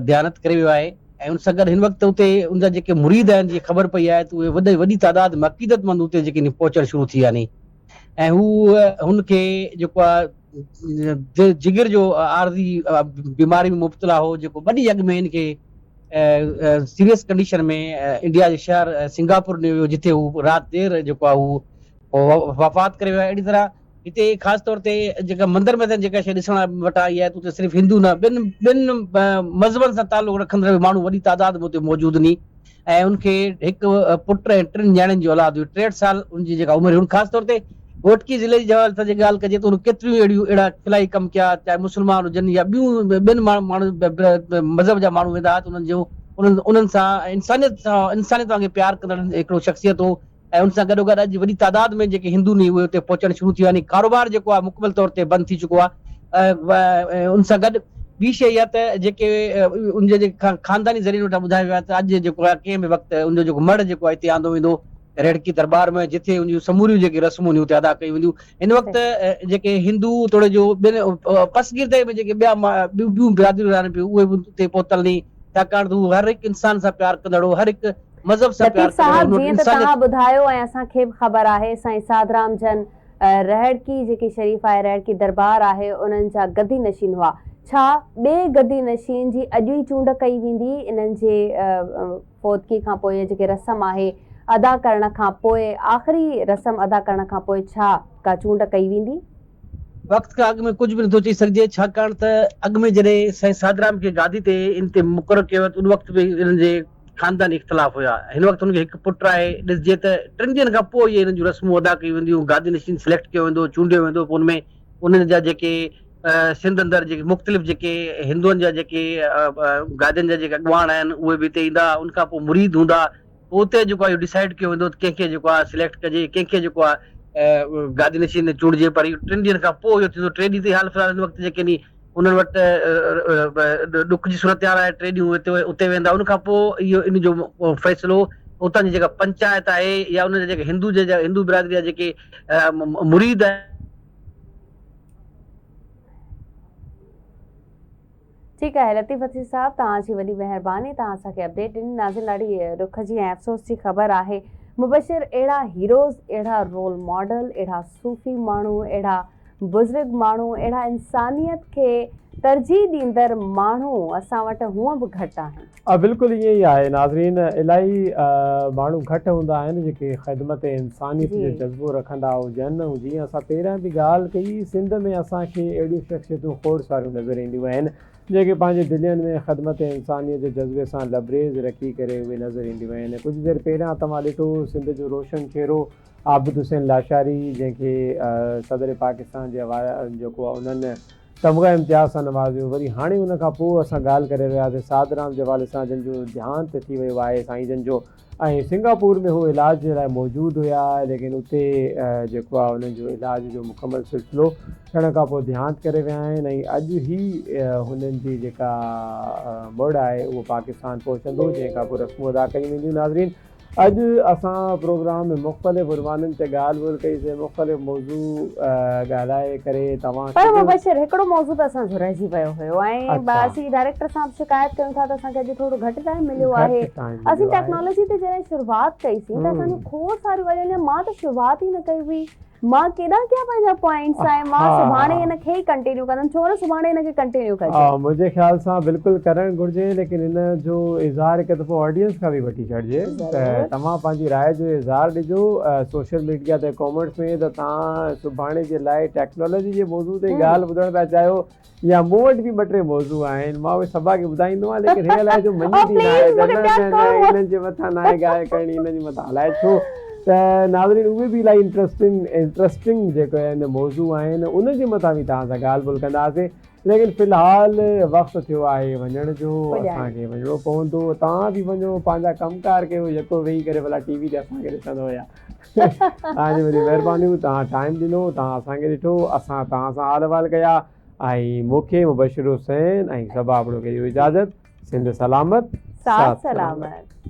दयानत करे वियो आहे ऐं उन सां गॾु हिन वक़्तु उते उनजा जेके मुरीद आहिनि जीअं ख़बर पई आहे त उहे वॾी तादाद में अक़ीदतमंद उते जेके पहुचणु शुरू थी विया नी ऐं हू हुनखे जेको आहे जिगर जो आरज़ी बीमारी में मुब्तला हो जेको वॾी अॻु में हिनखे सीरियस कंडीशन में इंडिया जे शहर सिंगापुर में वियो जिथे हू राति देरि जेको आहे हू वफ़ात करे वियो आहे। अहिड़ी तरह हिते ख़ासि तौर ते जेका मंदर में जेका शइ ॾिसण वटि आई आहे त उते सिर्फ़ु हिंदू न ॿिनि मज़हबनि सां तालुक़ु रखंदड़ माण्हू वॾी तादाद में उते मौजूदु नी ऐं उनखे हिकु पुट ऐं 3 न्याणियुनि जी औलाद हुई। 63 साल उनजी जेका उमिरि हुई। ख़ासि तौर ते घोटकी ज़िले जी हवाले सां जेकी ॻाल्हि कजे त उन केतिरियूं अहिड़ा खिलाई कमु कया, चाहे मुस्लमान हुजनि या ॿियनि माण्हू मज़हब जा माण्हू वेंदा त उन्हनि सां इंसानियत वांगुरु प्यारु कंदड़ हिकिड़ो शख़्सियत हो ऐं उन सां गॾोगॾु अॼु वॾी तादाद में जेके हिंदू नी उहे उते पहुचणु शुरू थी विया आहिनि। कारोबार जेको आहे मुकमल तौर ते बंदि थी चुको आहे। उन सां गॾु ॿी शइ इहा त जेके उनजे जेका ख़ानदानी ज़रिए वटां ॿुधायो वियो आहे त अॼु जेको आहे कंहिं बि वक़्तु उनजो जेको मड़ जेको आहे हिते आंदो वेंदो रेड़की दरबार में जिथे उन जूं समूरियूं जेके रस्मूं हुते अदा कयूं वेंदियूं। हिन वक़्तु जेके हिंदू थोरे जो पसगीरदे में जेके ॿियूं बिरादरियूं रहनि पियूं उहे बि उते पहुतल नी, छाकाणि त हू हर हिकु इंसान सां प्यारु कंदड़ हो, हर हिकु मज़हब सां प्यार लतीफ़ साहब करणु, जीअं त तव्हां ॿुधायो ऐं असांखे बि ख़बर आहे साईं साधराम जन रहड़की जेकी शरीफ़ आहे रहड़की दरबार आहे उन्हनि जा गदी नशीन हुआ, छा ॿिए गदी नशीन जी अॼु ई चूंड कई वेंदी इन्हनि जे फौतगी खां पोइ जेके रस्म आहे अदा करण खां पोइ आख़िरी रस्म अदा करण खां पोइ छा का चूंड कई वेंदी? वक़्त खां अॻु में कुझु बि नथो चई सघिजे, छाकाणि त अॻु में जॾहिं साईं साधराम खे गादी ते इन ते मुक़ररु कयो उन वक़्तु बि इन्हनि जे ख़ानदानी इख़्तिलाफ़ हुया। हिन वक़्तु हुनखे हिकु पुटु आहे, ॾिसजे त 3 ॾींहंनि खां पोइ इहे हिननि जूं रस्मूं अदा कयूं वेंदियूं, गादी नशीन सिलेक्ट कयो वेंदो, चूंडियो वेंदो, पोइ उनमें उन्हनि जा जेके सिंध अंदरि जेके मुख़्तलिफ़ जेके हिंदुअनि जा जेके गादियुनि जा जेके अॻुवान आहिनि उहे बि हिते ईंदा, उनखां पोइ मुरीद हूंदा, पोइ उते जेको आहे इहो डिसाइड कयो वेंदो त कंहिंखे जेको आहे सिलेक्ट कजे, कंहिंखे जेको आहे गादी नशीन चूंडिजे। पर इहो 3 ॾींहंनि खां पोइ इहो थींदो। 3 ॾींहं ते हाल फ़िलहाल हिन वक़्तु जेके नी उन्हनि वटि ॾुख जी सूरत हाल आहे, 3 ॾींहं उते वेंदा, उनखां पोइ इहो इन जो फ़ैसिलो उतां जी जेका पंचायत आहे या उन जा जेके हिंदू बिरादरी जा जेके मुरीद आहिनि। ठीकु आहे लतीफ़ अतीफ़ साहब, तव्हांजी वॾी महिरबानी, तव्हां असांखे अपडेट ॾिनी। नाज़िन ॾाढी ॾुख जी ऐं अफ़सोस जी ख़बर आहे। मुबशिर अहिड़ा हीरोज़, अहिड़ा रोल मॉडल, अहिड़ा सूफ़ी माण्हू, अहिड़ा बुज़ुर्ग माण्हू, अहिड़ा इंसानियत खे तरजीह ॾींदड़ माण्हू असां वटि हूअं बि घटि आहिनि। बिल्कुलु ईअं ई आहे नाज़रीन, इलाही माण्हू घटि हूंदा आहिनि जेके ख़िदमत इंसानियत जो जज़्बो रखंदा हुजनि। ऐं जीअं असां पहिरियां बि ॻाल्हि कई, सिंध में असांखे अहिड़ियूं शख़्सियतूं खोड़ सारियूं नज़र ईंदियूं आहिनि जेके पंहिंजे दिलनि में ख़िदमत इंसानियत जे जज़्बे सां लबरेज़ रखी करे उहे नज़र ईंदियूं आहिनि। कुझु देरि पहिरियां तव्हां ॾिठो सिंध जो रोशन चहिरो आबिद हुसैन लाशारी, जंहिंखे सदर पाकिस्तान जे जेको आहे उन्हनि तमग़ा इम्तियाज़ सां नवाज़ियो। वरी हाणे उन खां पोइ असां ॻाल्हि करे रहियासीं साधराम जे हवाले सां, जंहिंजो देहांत थी वियो आहे साईं जन जो, ऐं सिंगापुर में उहो इलाज जे लाइ मौजूदु हुया, लेकिन उते जेको आहे उन्हनि जो इलाज जो मुकमल सिलसिलो थियण खां पोइ देहांत करे विया आहिनि। ऐं अॼु ई हुननि जी जेका मुड़ आहे उहो पाकिस्तान पहुचंदो, जंहिंखां पोइ रस्मूं अदा कयूं वेंदियूं। नाज़रीन, अॼु असां प्रोग्राम में मुख़्तलिफ़ उनवाननि ते ॻाल्हि ॿोल कईसीं, मुख़्तलिफ़ मौज़ू ॻाल्हाए करे तव्हां पर मुबशिर हिकिड़ो मौज़ू त असांजो रहिजी वियो हुयो ऐं असीं डायरेक्टर सां बि शिकायत कयूं था त असांखे अॼु थोरो घटि टाइम मिलियो आहे। असीं टेक्नोलॉजी ते जॾहिं शुरूआति कईसीं त असांजो खोड़ सारियूं ॻाल्हियूं, मां त शुरूआति ई न कई हुई, मां केॾा कया पंहिंजा पॉइंट्स आहे, मां सुभाणे हिनखे ई कंटिन्यू कंदमि, छो न सुभाणे हिनखे कंटिन्यू कजे। मुंहिंजे ख़्याल सां बिल्कुलु करणु घुरिजे, लेकिन हिन जो इज़हार हिकु दफ़ो ऑडियंस खां बि वठी छॾिजे त तव्हां पंहिंजी राय जो इज़हार ॾिजो सोशल मीडिया ते कॉमेंट्स में त तव्हां सुभाणे जे लाइ टेक्नोलॉजी जे मौज़ू ते ॻाल्हि ॿुधण था चाहियो, या मूं वटि बि 2-3 मौज़ू आहिनि, मां उहे सभा खे ॿुधाईंदो आहियां, लेकिन हे अलाए जो मञी न आहे, हिननि जे मथां न आहे ॻाल्हि करणी, हिन जे मथां अलाए छो। त नाज़रीन, उहे बि इलाही इंट्रस्टिंग जेके आहिनि मौज़ू आहिनि, उन जे मथां बि तव्हां सां ॻाल्हि ॿोल कंदासीं। लेकिन फ़िलहालु वक़्तु थियो आहे वञण जो, असांखे वञिणो पवंदो। तव्हां बि वञो, पंहिंजा कमकार कयो, यको वेही करे भला टीवी ते असांखे ॾिसंदो हुया। तव्हांजी वॾी महिरबानी, तव्हां टाइम ॾिनो, तव्हां असांखे ॾिठो, असां तव्हां सां हाल अहिवाल कया, ऐं मूंखे मुबशिर हुसैन ऐं सभा आपड़ो खे ॾियो इजाज़त। सिंध सलामत, साथ सलामत।